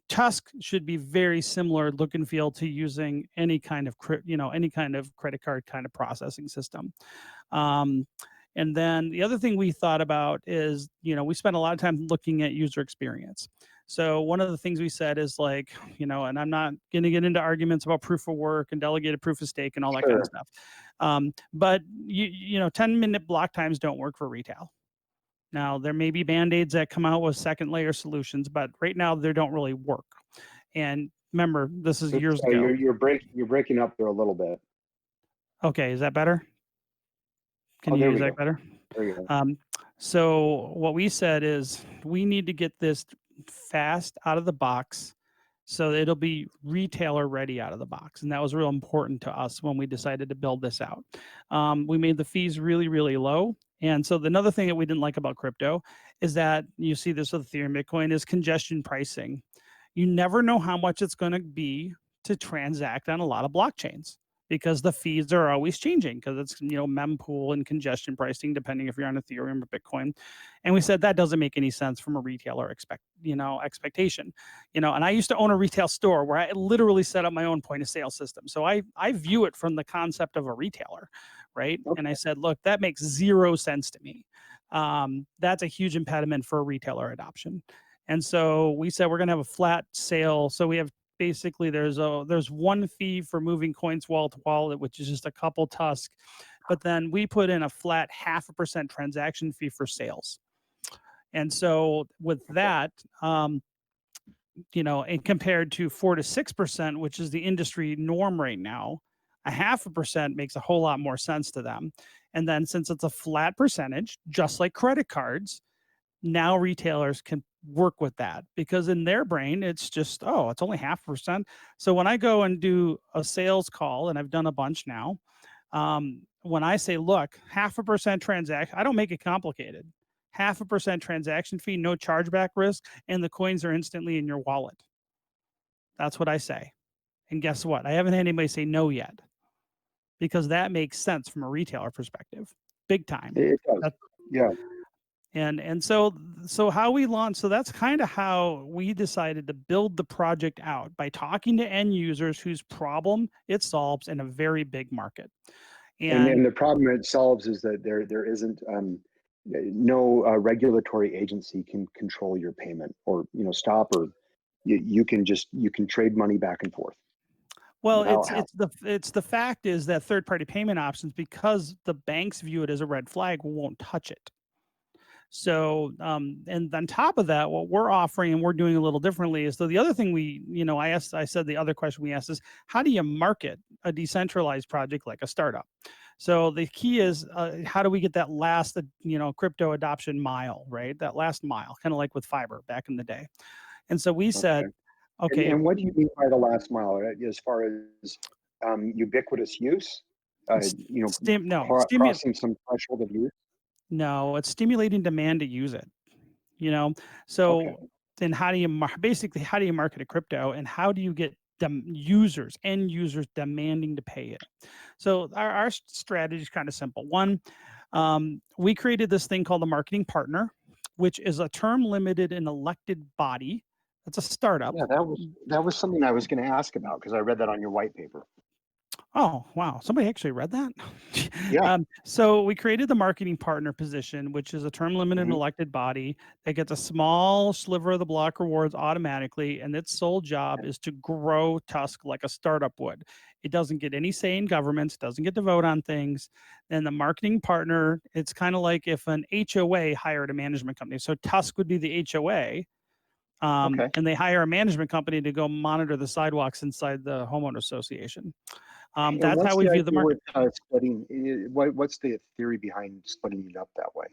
Tusc should be very similar look and feel to using any kind of credit card kind of processing system. And then the other thing we thought about is, we spent a lot of time looking at user experience. So one of the things we said is like, and I'm not going to get into arguments about proof of work and delegated proof of stake and all that kind of stuff. But 10-minute block times don't work for retail. Now, there may be Band-Aids that come out with second layer solutions, but right now they don't really work. And remember, this is years ago. You're breaking up there a little bit. Okay, is that better? Can you use that better? There you go. So what we said is we need to get this fast out of the box so that it'll be retailer ready out of the box. And that was real important to us when we decided to build this out. We made the fees really, really low. And so another thing that we didn't like about crypto is that you see this with Ethereum, Bitcoin is congestion pricing. You never know how much it's going to be to transact on a lot of blockchains. because the fees are always changing because it's, mempool and congestion pricing, depending if you're on Ethereum or Bitcoin. And we said that doesn't make any sense from a retailer expectation. And I used to own a retail store where I literally set up my own point of sale system. So I view it from the concept of a retailer, right? Okay. And I said, look, that makes zero sense to me. That's a huge impediment for retailer adoption. And so we said we're going to have a flat sale. So we have basically there's one fee for moving coins wallet to wallet, which is just a couple Tusc, but then we put in a flat 0.5% transaction fee for sales. And so with that, and compared to 4 to 6%, which is the industry norm right now, a 0.5% makes a whole lot more sense to them. And then since it's a flat percentage, just like credit cards, now retailers can work with that because in their brain, it's just, oh, it's only 0.5%. So when I go and do a sales call, and I've done a bunch now, when I say, look, 0.5% transaction, I don't make it complicated. 0.5% transaction fee, no chargeback risk, and the coins are instantly in your wallet. That's what I say. And guess what? I haven't had anybody say no yet because that makes sense from a retailer perspective, big time. It does. Yeah. And so how we launched, so that's kind of how we decided to build the project out, by talking to end users whose problem it solves in a very big market. And the problem it solves is that there isn't no regulatory agency can control your payment or stop, or you can trade money back and forth. Well, it's the fact is that third-party payment options, because the banks view it as a red flag, won't touch it. So, and on top of that, what we're offering and we're doing a little differently is, so the other thing I said the other question we asked is, how do you market a decentralized project like a startup? So the key is, how do we get that last, crypto adoption mile, right? That last mile, kind of like with fiber back in the day. And so we said, okay. And what do you mean by the last mile, as far as ubiquitous use? Crossing some threshold of use? No, it's stimulating demand to use it. So then how do you market a crypto, and how do you get end users demanding to pay it? So our strategy is kind of simple. One, we created this thing called a marketing partner, which is a term limited and elected body. It's a startup. Yeah, that was something I was going to ask about because I read that on your white paper. Oh, wow. Somebody actually read that? Yeah. So we created the marketing partner position, which is a term limited and elected body that gets a small sliver of the block rewards automatically. And its sole job is to grow Tusc like a startup would. It doesn't get any say in governments, doesn't get to vote on things. And the marketing partner, it's kind of like if an HOA hired a management company. So Tusc would be the HOA. And they hire a management company to go monitor the sidewalks inside the homeowner association. That's how we view the market. What's the theory behind splitting it up that way?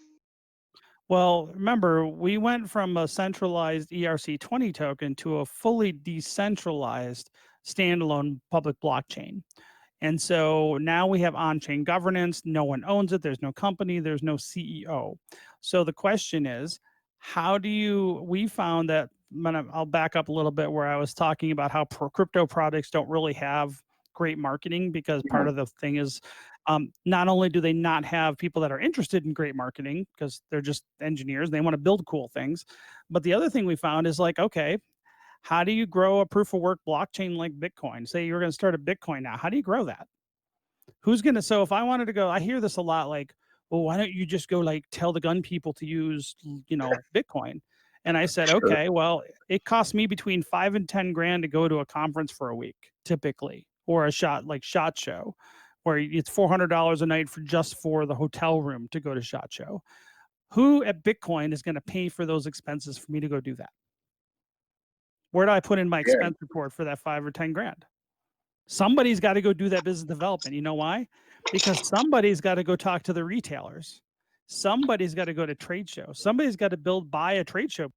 Well, remember, we went from a centralized ERC20 token to a fully decentralized standalone public blockchain. And so now we have on-chain governance. No one owns it. There's no company. There's no CEO. So the question is, we found that, I'll back up a little bit where I was talking about how crypto products don't really have great marketing, because part of the thing is, not only do they not have people that are interested in great marketing because they're just engineers, they want to build cool things. But the other thing we found is, like, okay, how do you grow a proof of work blockchain like Bitcoin? Say you're going to start a Bitcoin now. How do you grow that? So if I wanted to go, I hear this a lot, like, well, why don't you just go tell the gun people to use, Bitcoin? And I said, okay, well, it costs me between $5,000 and $10,000 to go to a conference for a week, typically, or a SHOT Show, where it's $400 a night for the hotel room to go to SHOT Show. Who at Bitcoin is going to pay for those expenses for me to go do that? Where do I put in my expense report for that $5,000 or $10,000? Somebody's got to go do that business development. You know why? Because somebody's got to go talk to the retailers. Somebody's got to go to trade shows. Somebody's got to buy a trade show.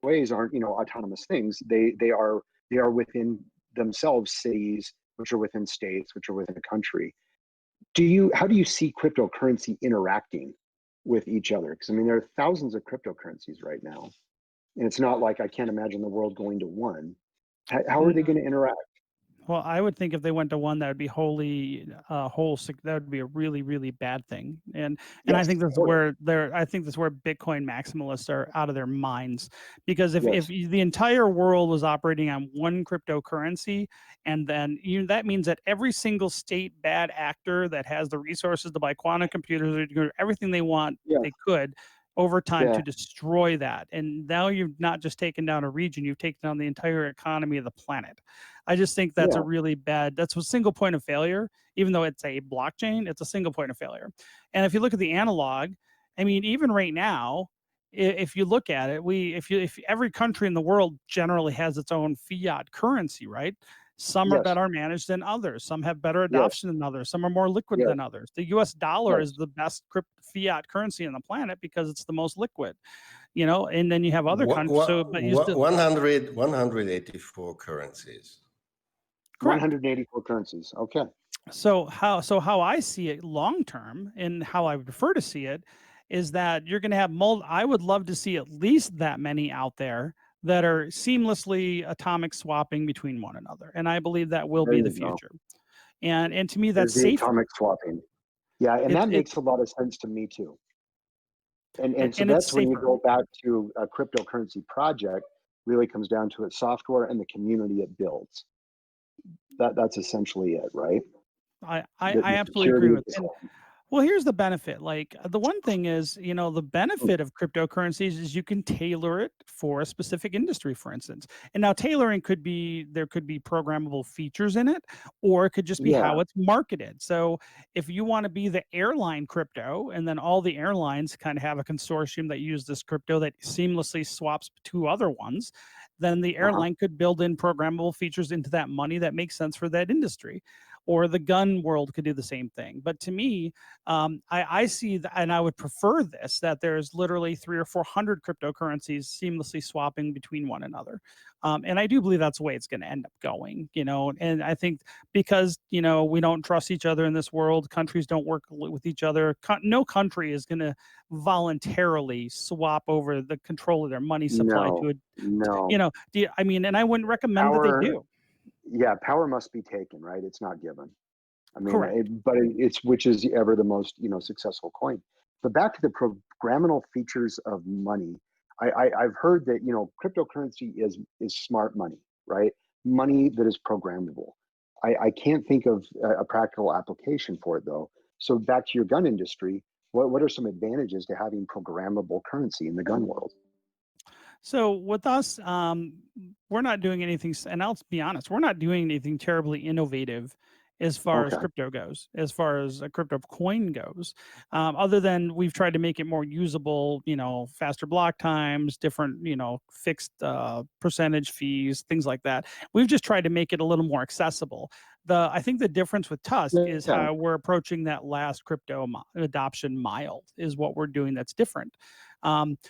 Ways aren't, autonomous things. They are within themselves cities, which are within states, which are within a country. How do you see cryptocurrency interacting with each other? Because there are thousands of cryptocurrencies right now, and it's not like I can't imagine the world going to one. How are they going to interact? Well, I would think if they went to one, that would be that would be a really, really bad thing. And I Yes, think that's totally. where I think that's where Bitcoin maximalists are out of their minds, because if Yes. the entire world was operating on one cryptocurrency, and then that means that every single state bad actor that has the resources to buy quantum computers or do everything they want, Yeah. they could over time Yeah. to destroy that. And now you've not just taken down a region, you've taken down the entire economy of the planet. I just think that's Yeah. a really bad, that's a single point of failure. Even though it's a blockchain, it's a single point of failure. And if you look at the analog, I mean, even right now, if you look at it, if every country in the world generally has its own fiat currency, right? Some are Yes. better managed than others. Some have better Yes. adoption than others. Some are more liquid Yes. than others. The US dollar Yes. is the best fiat currency on the planet because it's the most liquid, and then you have other countries. So, but you still 184 currencies. correct. 184 currencies. Okay. So how I see it long term and how I would prefer to see it is that you're going to have I would love to see at least that many out there that are seamlessly atomic swapping between one another. And I believe that will There be the you go. future. And to me, There's that's the safer. atomic swapping. Yeah, and that It makes a lot of sense to me too. And so and it's that's when you safer. go back to a cryptocurrency project, really comes down to its software and the community it builds. That's essentially it, right? I The absolutely security agree of with. the And system. well, here's the benefit. Like the one thing is, the benefit of cryptocurrencies is you can tailor it for a specific industry, for instance. And now tailoring there could be programmable features in it, or it could just be Yeah. how it's marketed. So if you want to be the airline crypto, and then all the airlines kind of have a consortium that use this crypto that seamlessly swaps to other ones, then the Uh-huh. airline could build in programmable features into that money that makes sense for that industry. Or the gun world could do the same thing. But to me, I see that, and I would prefer this, that there's literally 300 or 400 cryptocurrencies seamlessly swapping between one another. And I do believe that's the way it's going to end up going, and I think because, we don't trust each other in this world, countries don't work with each other. No country is going to voluntarily swap over the control of their money supply No, to no. and I wouldn't recommend that they Power, do. yeah, power must be taken, right? It's not given. I mean, Correct. it's which is ever the most successful coin. But back to the programmable features of money, I've heard that cryptocurrency is smart money, right? Money that is programmable. I can't think of a practical application for it though. So back to your gun industry, what are some advantages to having programmable currency in the gun world? So with us, we're not doing anything, and I'll be honest, we're not doing anything terribly innovative as far as Okay. crypto goes, as far as a crypto coin goes. Other than we've tried to make it more usable, faster block times, different, fixed percentage fees, things like that. We've just tried to make it a little more accessible. I think the difference with Tusk is Yeah. how we're approaching that last crypto adoption mile is what we're doing that's different.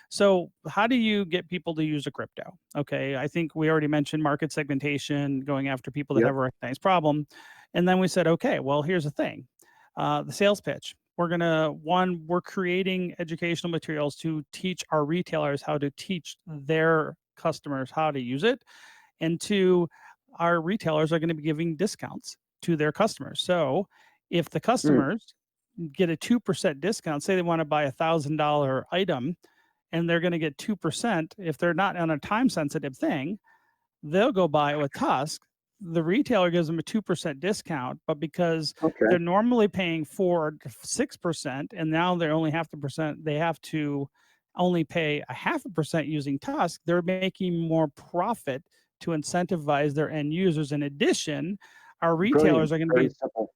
So how do you get people to use a crypto? Okay, I think we already mentioned market segmentation, going after people that Yep. have a recognized problem. And then we said, okay, well, here's the thing. The sales pitch. We're creating educational materials to teach our retailers how to teach their customers how to use it. And two, our retailers are going to be giving discounts to their customers. So if the customers get a 2% discount, say they want to buy $1,000 item and they're going to get 2%, if they're not on a time sensitive thing, they'll go buy it with Tusk. The retailer gives them a 2% discount, but because Okay. they're normally paying 4 to 6%, and now they're only half the percent, they have to only pay a 0.5% using Tusk, they're making more profit to incentivize their end users. In addition, our retailers Brilliant. are going to Very be, simple.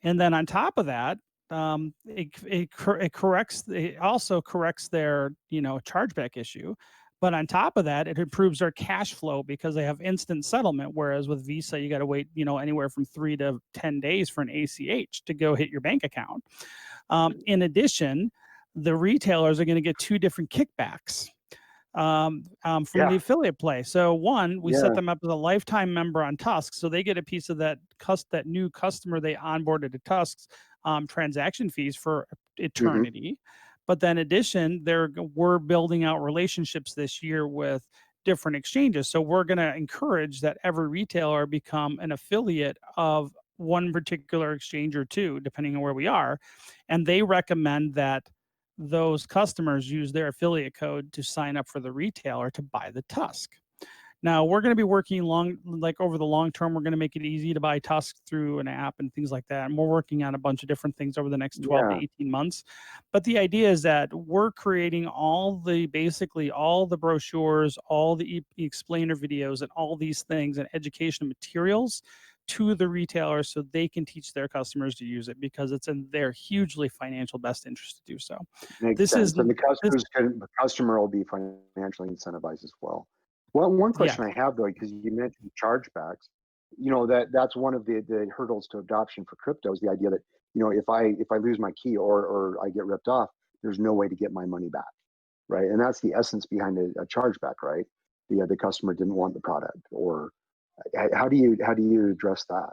and then on top of that, it also corrects their chargeback issue. But on top of that, it improves their cash flow because they have instant settlement. Whereas with Visa, you got to wait, anywhere from 3 to 10 days for an ACH to go hit your bank account. In addition, the retailers are going to get 2 different kickbacks from the affiliate play. So one, we set them up as a lifetime member on Tusk, so they get a piece of that new customer they onboarded to Tusk's transaction fees for eternity. But then, in addition, we're building out relationships this year with different exchanges. So we're going to encourage that every retailer become an affiliate of one particular exchange or two, depending on where we are. And they recommend that those customers use their affiliate code to sign up for the retailer to buy the Tusc. Now we're going to be working over the long term. We're going to make it easy to buy Tusc through an app and things like that. And we're working on a bunch of different things over the next 12 to 18 months. But the idea is that we're creating basically all the brochures, all the explainer videos, and all these things and educational materials to the retailers so they can teach their customers to use it, because it's in their hugely financial best interest to do so. Makes sense. And the customer will be financially incentivized as well. Well, one question I have though, because you mentioned chargebacks, that's one of the hurdles to adoption for crypto, is the idea that, if I lose my key or I get ripped off, there's no way to get my money back, right? And that's the essence behind a chargeback, right? The customer didn't want the product, or how do you address that?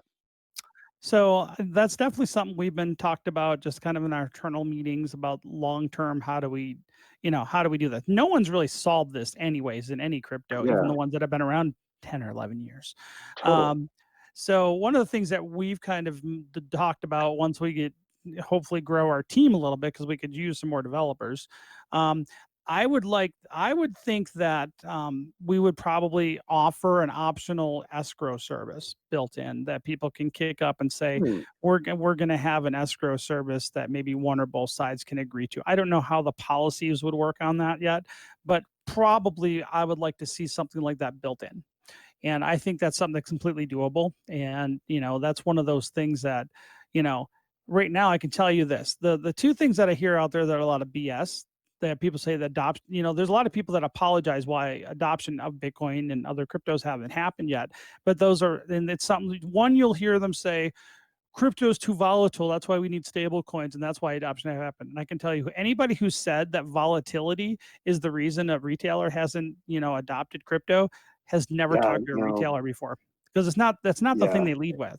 So that's definitely something we've been talked about just kind of in our internal meetings about long-term. How do we do that? No one's really solved this anyways in any crypto, even the ones that have been around 10 or 11 years. Totally. So one of the things that we've kind of talked about, once we hopefully grow our team a little bit, because we could use some more developers, I would think that we would probably offer an optional escrow service built in that people can kick up and say, we're going to have an escrow service that maybe one or both sides can agree to. I don't know how the policies would work on that yet, but probably I would like to see something like that built in. And I think that's something that's completely doable. And, that's one of those things that, right now I can tell you this, the two things that I hear out there that are a lot of BS, that people say that adoption, there's a lot of people that apologize why adoption of Bitcoin and other cryptos haven't happened yet. But and it's something, one, you'll hear them say, crypto is too volatile. That's why we need stable coins. And that's why adoption hasn't happened. And I can tell you, anybody who said that volatility is the reason a retailer hasn't, adopted crypto has never talked to a retailer before, because that's not the thing they lead with.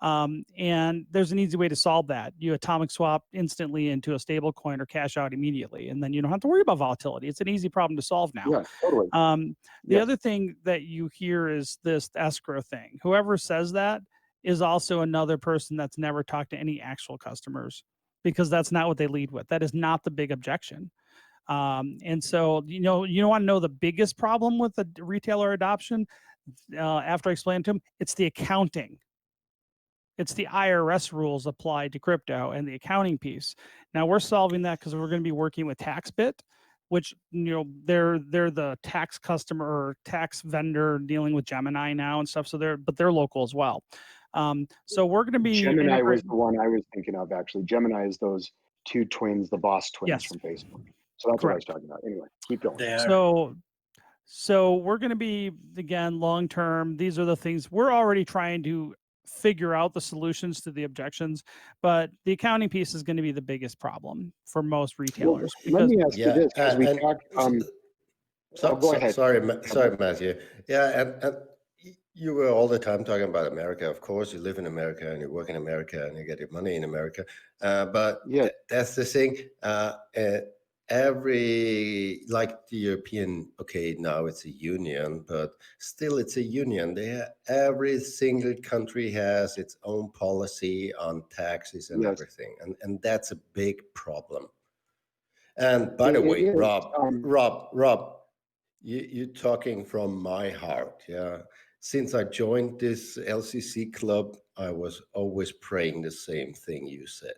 And there's an easy way to solve that. You atomic swap instantly into a stable coin or cash out immediately, and then you don't have to worry about volatility. It's an easy problem to solve now. Yeah, totally. The other thing that you hear is this escrow thing. Whoever says that is also another person that's never talked to any actual customers, because that's not what they lead with. That is not the big objection. And so, you want to know the biggest problem with the retailer adoption? After I explain to them, it's the accounting. It's the IRS rules applied to crypto and the accounting piece. Now we're solving that because we're going to be working with TaxBit, which, they're the tax customer or tax vendor dealing with Gemini now and stuff. So they're local as well. So we're going to be Gemini was the one I was thinking of, actually. Gemini is those two twins, the boss twins from Facebook. So that's what I was talking about. Anyway, keep going. So we're going to be, again, long term. These are the things we're already trying to figure out the solutions to the objections, but the accounting piece is going to be the biggest problem for most retailers. Let me ask you this, because we talked. Go ahead. Sorry, Matthew. Yeah, and you were all the time talking about America. Of course, you live in America and you work in America and you get your money in America. But that's the thing. Like the European, okay, now it's a union, but still it's a union. Every single country has its own policy on taxes and everything. And that's a big problem. And by the way, Rob, you're talking from my heart. Yeah. Since I joined this LCC club, I was always praying the same thing you said.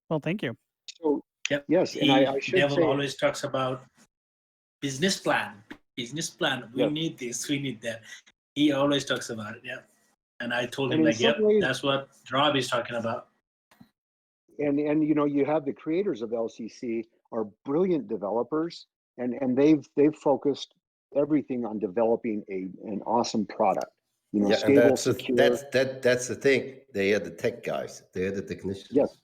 Well, thank you. So, yes, and I should Devil say, always talks about business plan. We need this, we need that. He always talks about it. And I told him, that's what Rob is talking about. And you have the creators of LCC are brilliant developers, and they've focused everything on developing an awesome product. Stable, secure. That's the thing. They are the tech guys. They are the technicians. Yes,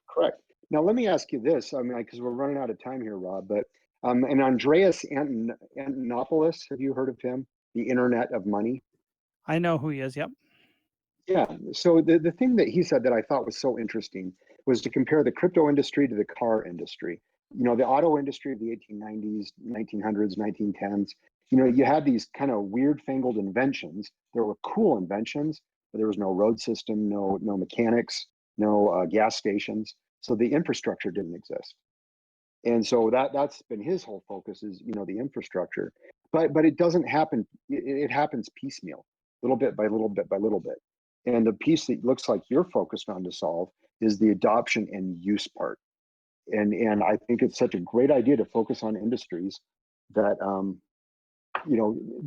correct. Now let me ask you this. I mean, because we're running out of time here, Rob. But and Andreas Antonopoulos, have you heard of him? The Internet of Money. I know who he is. Yep. Yeah. So the thing that he said that I thought was so interesting was to compare the crypto industry to the car industry. the auto industry of the 1890s, 1900s, 1910s, you had these kind of weird fangled inventions. There were cool inventions, but there was no road system, no mechanics, no gas stations. So the infrastructure didn't exist. And so that's been his whole focus is, the infrastructure. But it doesn't happen. It happens piecemeal, little bit by little bit by little bit. And the piece that looks like you're focused on to solve is the adoption and use part. And I think it's such a great idea to focus on industries that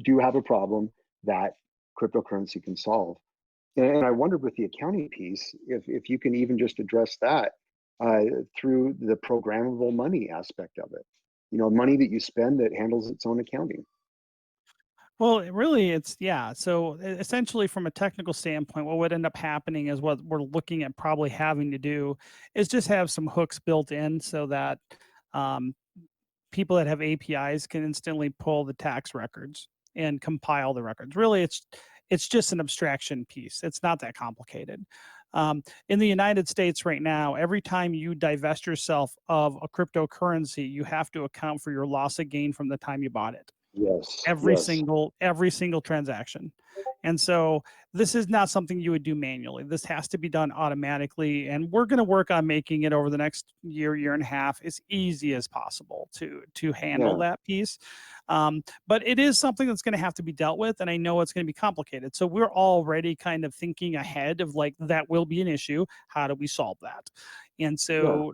do have a problem that cryptocurrency can solve. And I wondered with the accounting piece, if you can even just address that through the programmable money aspect of it. Money that you spend that handles its own accounting. Well, really, so essentially from a technical standpoint, what would end up happening is what we're looking at probably having to do is just have some hooks built in so that people that have APIs can instantly pull the tax records and compile the records. Really, it's just an abstraction piece. It's not that complicated. In the United States right now, every time you divest yourself of a cryptocurrency, you have to account for your loss of gain from the time you bought it. Yes. Every single transaction. And so this is not something you would do manually. This has to be done automatically. And we're going to work on making it over the next year and a half as easy as possible to handle that piece. But it is something that's going to have to be dealt with. And I know it's going to be complicated. So we're already kind of thinking ahead of like, that will be an issue. How do we solve that? And so,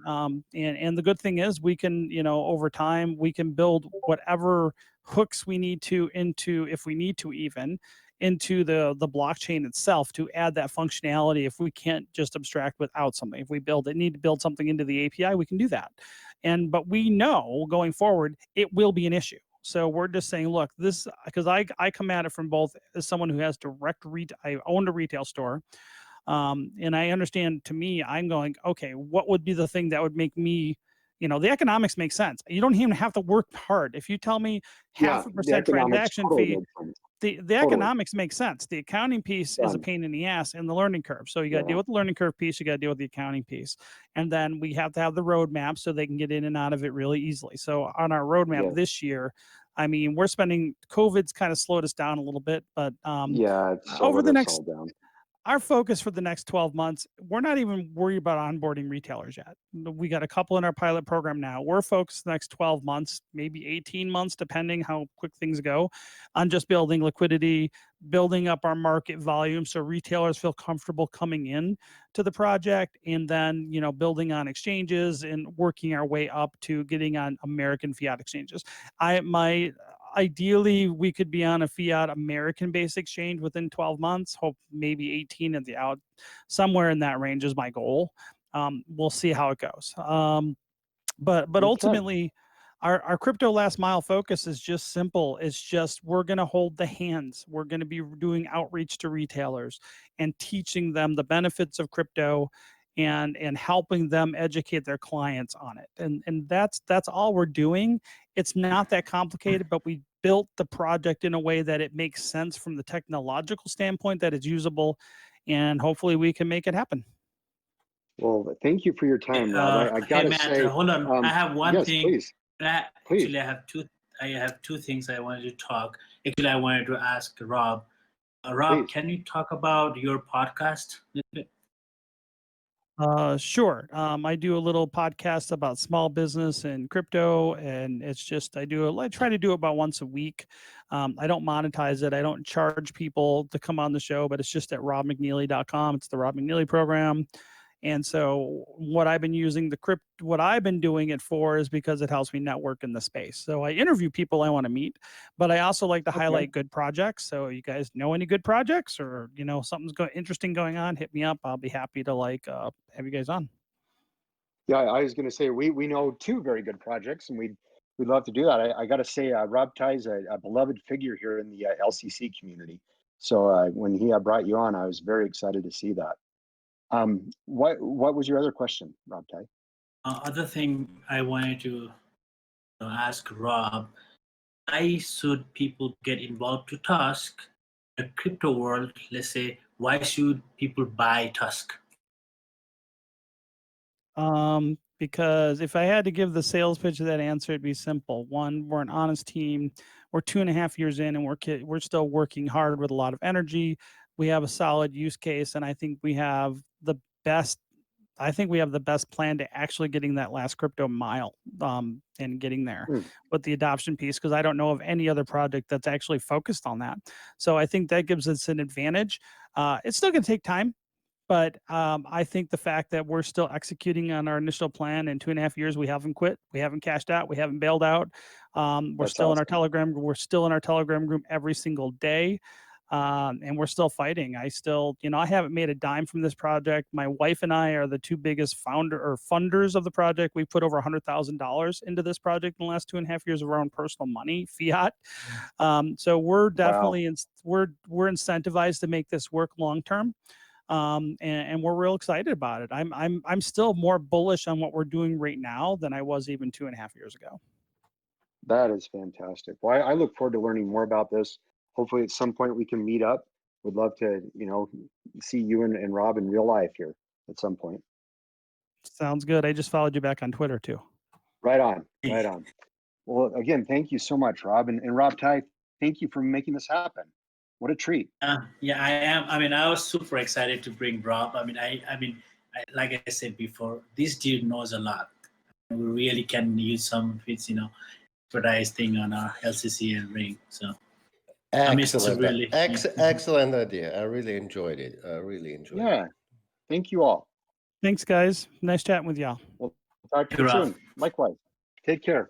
and the good thing is we can, over time, we can build whatever hooks we need to into, if we need to even, into the blockchain itself to add that functionality. If we can't just abstract without something, if we need to build something into the API, we can do that. But we know going forward, it will be an issue. So we're just saying, look, this, because I come at it from both as someone who has I owned a retail store. And I understand, to me, I'm going, okay, what would be the thing that would make me, the economics make sense. You don't even have to work hard. If you tell me 0.5% transaction fee, the economics make sense. The accounting piece is a pain in the ass, and the learning curve. So you got to deal with the learning curve piece. You got to deal with the accounting piece. And then we have to have the roadmap so they can get in and out of it really easily. So on our roadmap this year, I mean, we're spending, COVID's kind of slowed us down a little bit, but over the next, our focus for the next 12 months, we're not even worried about onboarding retailers yet. We got a couple in our pilot program now. We're focused the next 12 months, maybe 18 months, depending how quick things go, on just building liquidity, building up our market volume so retailers feel comfortable coming in to the project, and then, building on exchanges and working our way up to getting on American fiat exchanges. Ideally, we could be on a fiat American-based exchange within 12 months, hope maybe 18 at the out, somewhere in that range is my goal. We'll see how it goes. But ultimately, our crypto last mile focus is just simple. It's just, we're going to hold the hands. We're going to be doing outreach to retailers and teaching them the benefits of crypto and helping them educate their clients on it. And that's all we're doing. It's not that complicated, but we built the project in a way that it makes sense from the technological standpoint, that it's usable, and hopefully we can make it happen. Well, thank you for your time, Rob. I gotta say, hold on. I have one thing. Please. Actually, I have two things I wanted to talk. Actually, I wanted to ask Rob. Rob, can you talk about your podcast a little bit? Sure. I do a little podcast about small business and crypto, and it's just, I try to do it about once a week. I don't monetize it. I don't charge people to come on the show, but it's just at robmcnealy.com. It's the Rob McNealy program. And so what I've been using what I've been doing it for is because it helps me network in the space. So I interview people I want to meet, but I also like to highlight good projects. So you guys know any good projects, or, something's interesting going on, hit me up. I'll be happy to have you guys on. Yeah, I was going to say, we know two very good projects, and we'd love to do that. I got to say, Rabtai is a beloved figure here in the LCC community. So when he brought you on, I was very excited to see that. What was your other question, Rabtai? Other thing I wanted to ask Rob, why should people get involved to Tusc, the crypto world? Let's say, why should people buy Tusc? Because if I had to give the sales pitch of that answer, it'd be simple. One, we're an honest team. We're 2.5 years in, and we're still working hard with a lot of energy. We have a solid use case, and I think we have the best. I think we have the best plan to actually getting that last crypto mile and getting there with the adoption piece, because I don't know of any other project that's actually focused on that. So I think that gives us an advantage. It's still going to take time. But I think the fact that we're still executing on our initial plan in 2.5 years, we haven't quit, we haven't cashed out, we haven't bailed out. We're still in our Telegram. We're still in our Telegram group every single day, and we're still fighting. I still, I haven't made a dime from this project. My wife and I are the two biggest funders of the project. We put over $100,000 into this project in the last 2.5 years of our own personal money, fiat. So we're definitely we're incentivized to make this work long term. And we're real excited about it. I'm still more bullish on what we're doing right now than I was even 2.5 years ago. That is fantastic. Well, I look forward to learning more about this. Hopefully at some point we can meet up. Would love to, see you and Rob in real life here at some point. Sounds good. I just followed you back on Twitter too. Right on, right on. Well, again, thank you so much, Rob. And Rabtai, thank you for making this happen. What a treat. Yeah, I am. I mean, I was super excited to bring Rob. I mean, like I said before, this dude knows a lot. We really can use some of its, expertise thing on our LCC and Ring. So excellent, excellent idea. I really enjoyed it. Yeah, thank you all. Thanks, guys. Nice chatting with y'all. We'll talk to you soon. Likewise. Take care.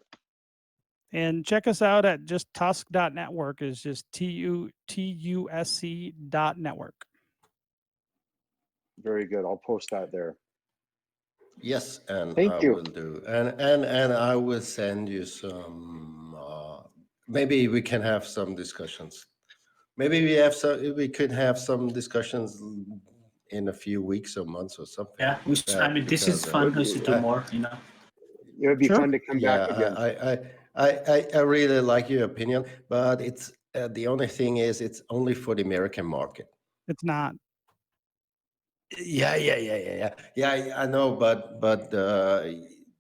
And check us out at just tusc.network. Is just TUSC.network. Very good. I'll post that there. Yes, and Thank you. will do. And I will send you some. Maybe we can have some discussions. Maybe we could have some discussions in a few weeks or months or something. Yeah, this is fun. We should do more. It would be fun to come back again. I really like your opinion, but it's the only thing is it's only for the American market. It's not. Yeah. I know, but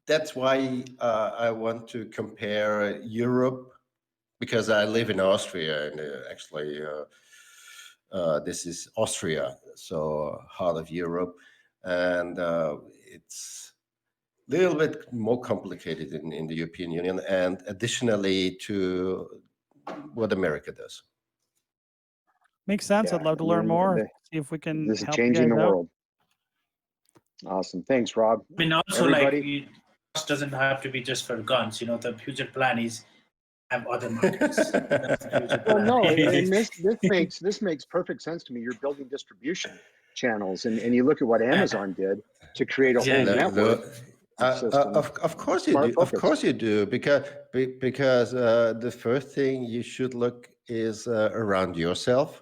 that's why I want to compare Europe, because I live in Austria, and actually this is Austria, so heart of Europe, and it's a little bit more complicated in the European Union, and additionally to what America does. Makes sense. Yeah, I'd love to learn more. See if we can. This is changing the world. Awesome. Thanks, Rob. I mean, also, it doesn't have to be just for guns. The future plan is have other markets. Well, no, and this makes perfect sense to me. You're building distribution channels, and you look at what Amazon did to create a whole network. Of course you do. Of course you do, because the first thing you should look is around yourself,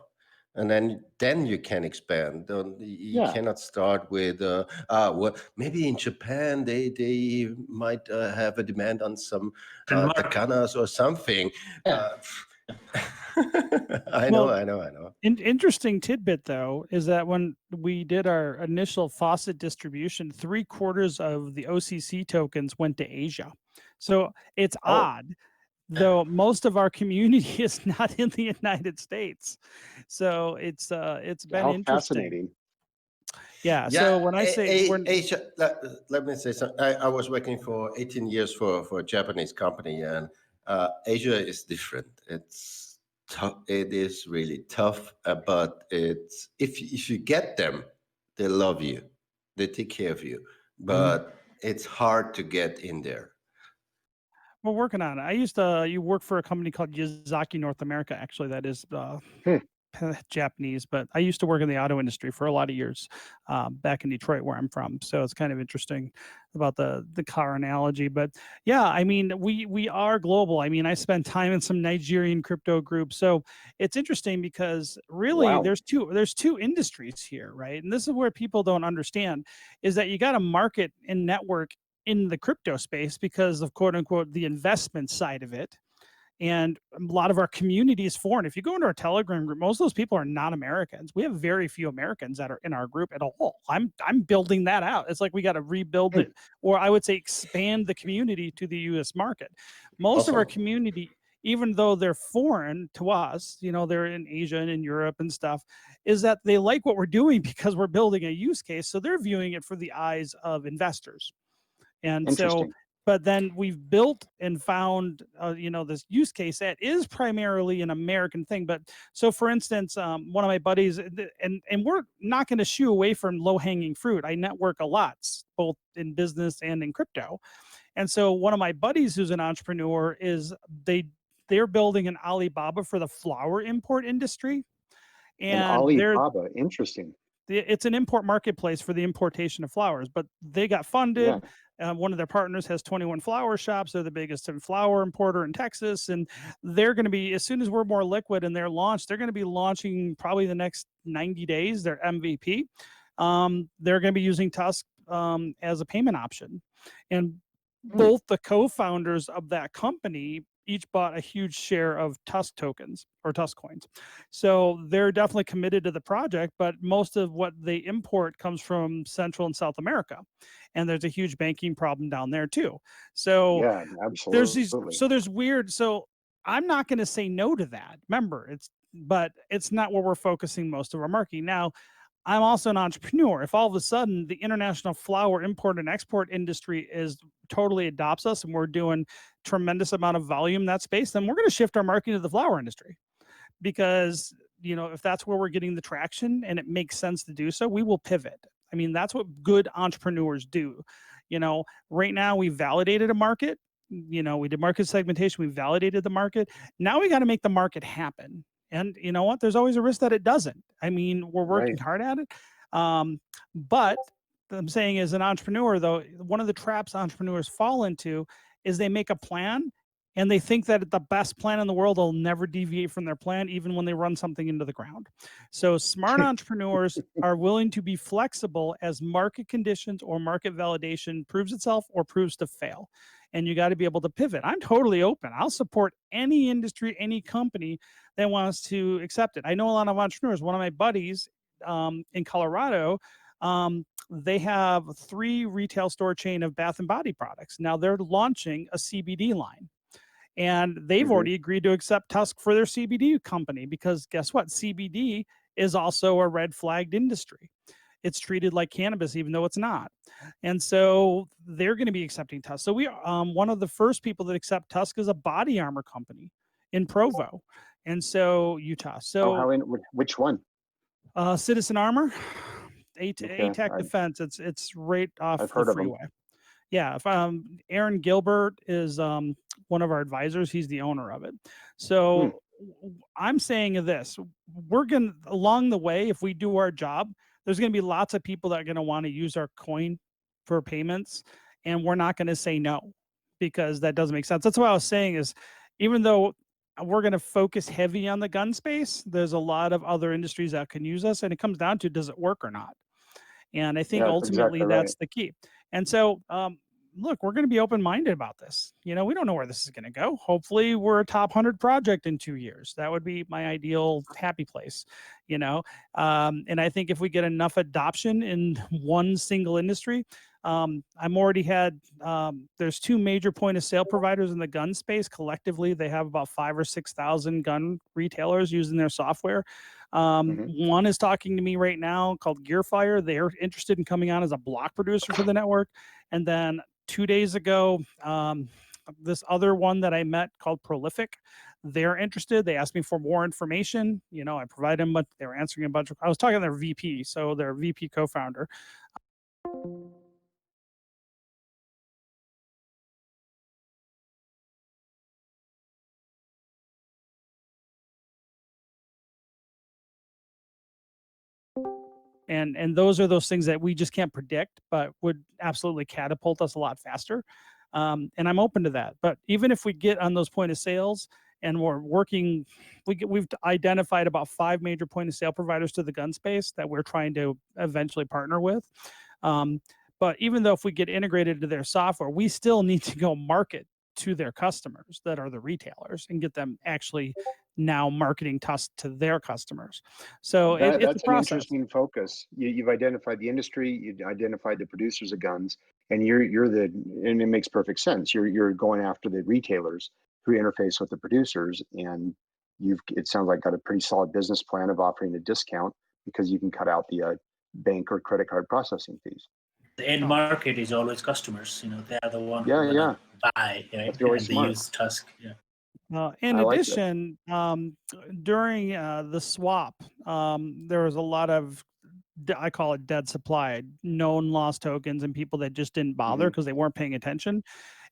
and then you can expand. You cannot start with well, maybe in Japan they might have a demand on some takanas or something. I know. Interesting tidbit, though, is that when we did our initial faucet distribution, 3/4 of the OCC tokens went to Asia. So it's odd, though most of our community is not in the United States. So it's been interesting. Fascinating. Yeah. So when I say Asia, let me say something. I was working for 18 years for a Japanese company, and Asia is different. It's tough. It is really tough, but it's if you get them, they love you, they take care of you, but it's hard to get in there. We're working on it. You work for a company called Yazaki North America. Actually, that is Japanese, but I used to work in the auto industry for a lot of years back in Detroit, where I'm from. So it's kind of interesting about the car analogy. But yeah, I mean, we are global. I mean, I spent time in some Nigerian crypto groups. So it's interesting because really there's two industries here, right? And this is where people don't understand, is that you got a market and network in the crypto space because of quote unquote the investment side of it. And a lot of our community is foreign. If you go into our Telegram group, most of those people are not Americans. We have very few Americans that are in our group at all. I'm building that out. It's like we got to rebuild it, or I would say expand the community to the US market. Most of our community, even though they're foreign to us, you know, they're in Asia and in Europe and stuff, is that they like what we're doing because we're building a use case. So they're viewing it for the eyes of investors. And so, but then we've built and found, you know, this use case that is primarily an American thing. But so, for instance, one of my buddies, and we're not going to shoo away from low-hanging fruit. I network a lot, both in business and in crypto. And so, one of my buddies who's an entrepreneur is they're building an Alibaba for the flower import industry. And Alibaba, interesting. It's an import marketplace for the importation of flowers, but they got funded. Yeah. One of their partners has 21 flower shops. They're the biggest flower importer in Texas. And they're going to be, as soon as we're more liquid and they're launched, they're going to be launching probably the next 90 days, their MVP. They're going to be using Tusc as a payment option. And both the co-founders of that company each bought a huge share of Tusc tokens or Tusc coins. So they're definitely committed to the project, but most of what they import comes from Central and South America. And there's a huge banking problem down there too. So yeah, absolutely. So I'm not going to say no to that. Remember, but it's not where we're focusing most of our marketing. Now, I'm also an entrepreneur. If all of a sudden the international flower import and export industry totally adopts us and we're doing tremendous amount of volume in that space, then we're going to shift our marketing to the flower industry, because, you know, if that's where we're getting the traction and it makes sense to do so, we will pivot. I mean, that's what good entrepreneurs do. You know, right now we validated a market, you know, we did market segmentation, we validated the market. Now we got to make the market happen. And you know what? There's always a risk that it doesn't. I mean, we're working hard at it. But I'm saying, as an entrepreneur, though, one of the traps entrepreneurs fall into is they make a plan and they think that the best plan in the world will never deviate from their plan, even when they run something into the ground. So smart entrepreneurs are willing to be flexible as market conditions or market validation proves itself or proves to fail. And you got to be able to pivot. I'm totally open. I'll support any industry, any company that wants to accept it. I know a lot of entrepreneurs. One of my buddies in Colorado, they have 3 retail store chain of bath and body products. Now they're launching a CBD line. And they've already agreed to accept Tusc for their CBD company, because guess what? CBD is also a red flagged industry. It's treated like cannabis, even though it's not. And so they're going to be accepting Tusc. So we one of the first people that accept Tusc is a body armor company in Provo, and so Utah. So which one? Citizen Armor, ATAC Defense. It's right off the freeway. Yeah, Aaron Gilbert is one of our advisors. He's the owner of it. So I'm saying this: we're going to, along the way, if we do our job, there's going to be lots of people that are going to want to use our coin for payments, and we're not going to say no, because that doesn't make sense. That's what I was saying is, even though we're going to focus heavy on the gun space, there's a lot of other industries that can use us, and it comes down to, does it work or not? And I think ultimately that's the key. And so, look, we're going to be open-minded about this. You know, we don't know where this is going to go. Hopefully we're a top 100 project in 2 years. That would be my ideal happy place, you know? And I think if we get enough adoption in one single industry, I'm already had, there's 2 major point of sale providers in the gun space. Collectively, they have about 5,000 or 6,000 gun retailers using their software. One is talking to me right now called Gearfire. They're interested in coming on as a block producer for the network. And then 2 days ago, this other one that I met called Prolific, they're interested. They asked me for more information. You know, I provided them, but they were answering a bunch of, I was talking to their VP, so their VP co-founder. And those are those things that we just can't predict, but would absolutely catapult us a lot faster. And I'm open to that. But even if we get on those point of sales and we're working, we've identified about 5 major point of sale providers to the gun space that we're trying to eventually partner with. But even though if we get integrated into their software, we still need to go market to their customers that are the retailers and get them actually now marketing Tusk to their customers. So it's a That's an process. interesting focus. You've identified the industry, you've identified the producers of guns, and and it makes perfect sense. You're going after the retailers who interface with the producers, and it sounds like got a pretty solid business plan of offering a discount because you can cut out the bank or credit card processing fees. The end market is always customers. They are the one who Yeah. buy, right? That's really and smart. they use Tusk. Yeah. In I like addition, during the swap, there was a lot of, I call it dead supply, known lost tokens and people that just didn't bother because they weren't paying attention.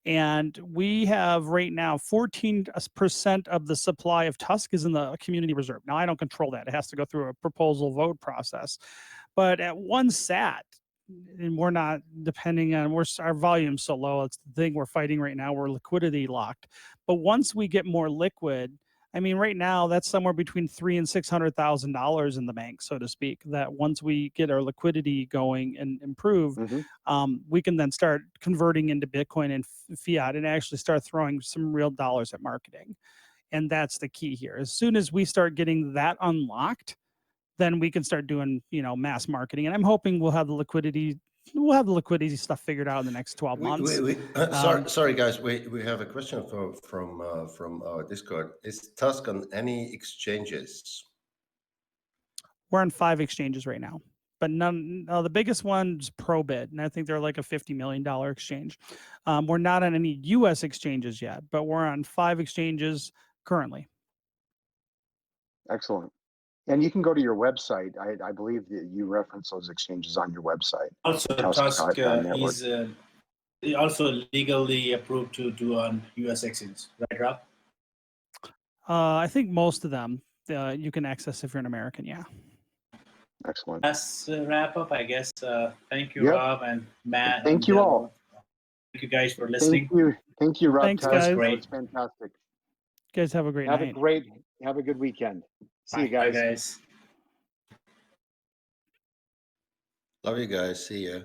And we have right now 14% of the supply of Tusk is in the community reserve. Now, I don't control that. It has to go through a proposal vote process. But at one sat, and we're not depending on, our volume's so low. It's the thing we're fighting right now. We're liquidity locked. But once we get more liquid, I mean, right now that's somewhere between $300,000 and $600,000 in the bank, so to speak. That once we get our liquidity going and improve, we can then start converting into Bitcoin and fiat and actually start throwing some real dollars at marketing. And that's the key here. As soon as we start getting that unlocked, then we can start doing, mass marketing. And I'm hoping we'll have the liquidity stuff figured out in the next 12 months. Sorry, guys. We have a question from our Discord. Is Tusk on any exchanges? We're on 5 exchanges right now, but none. The biggest one's Probit, and I think they're like a $50 million exchange. We're not on any U.S. exchanges yet, but we're on 5 exchanges currently. Excellent. And you can go to your website. I believe that you reference those exchanges on your website. Also, Tusk is also legally approved to do on U.S. exchanges, right, Rob? I think most of them you can access if you're an American. Yeah. Excellent. Let's wrap up, I guess. Thank you, Rob and Matt. Thank you all. Thank you guys for listening. Thank you, Rob. Thanks, guys. That was fantastic. You guys have a great night. Have a good weekend. See you Bye, guys. guys. Love you guys. See ya.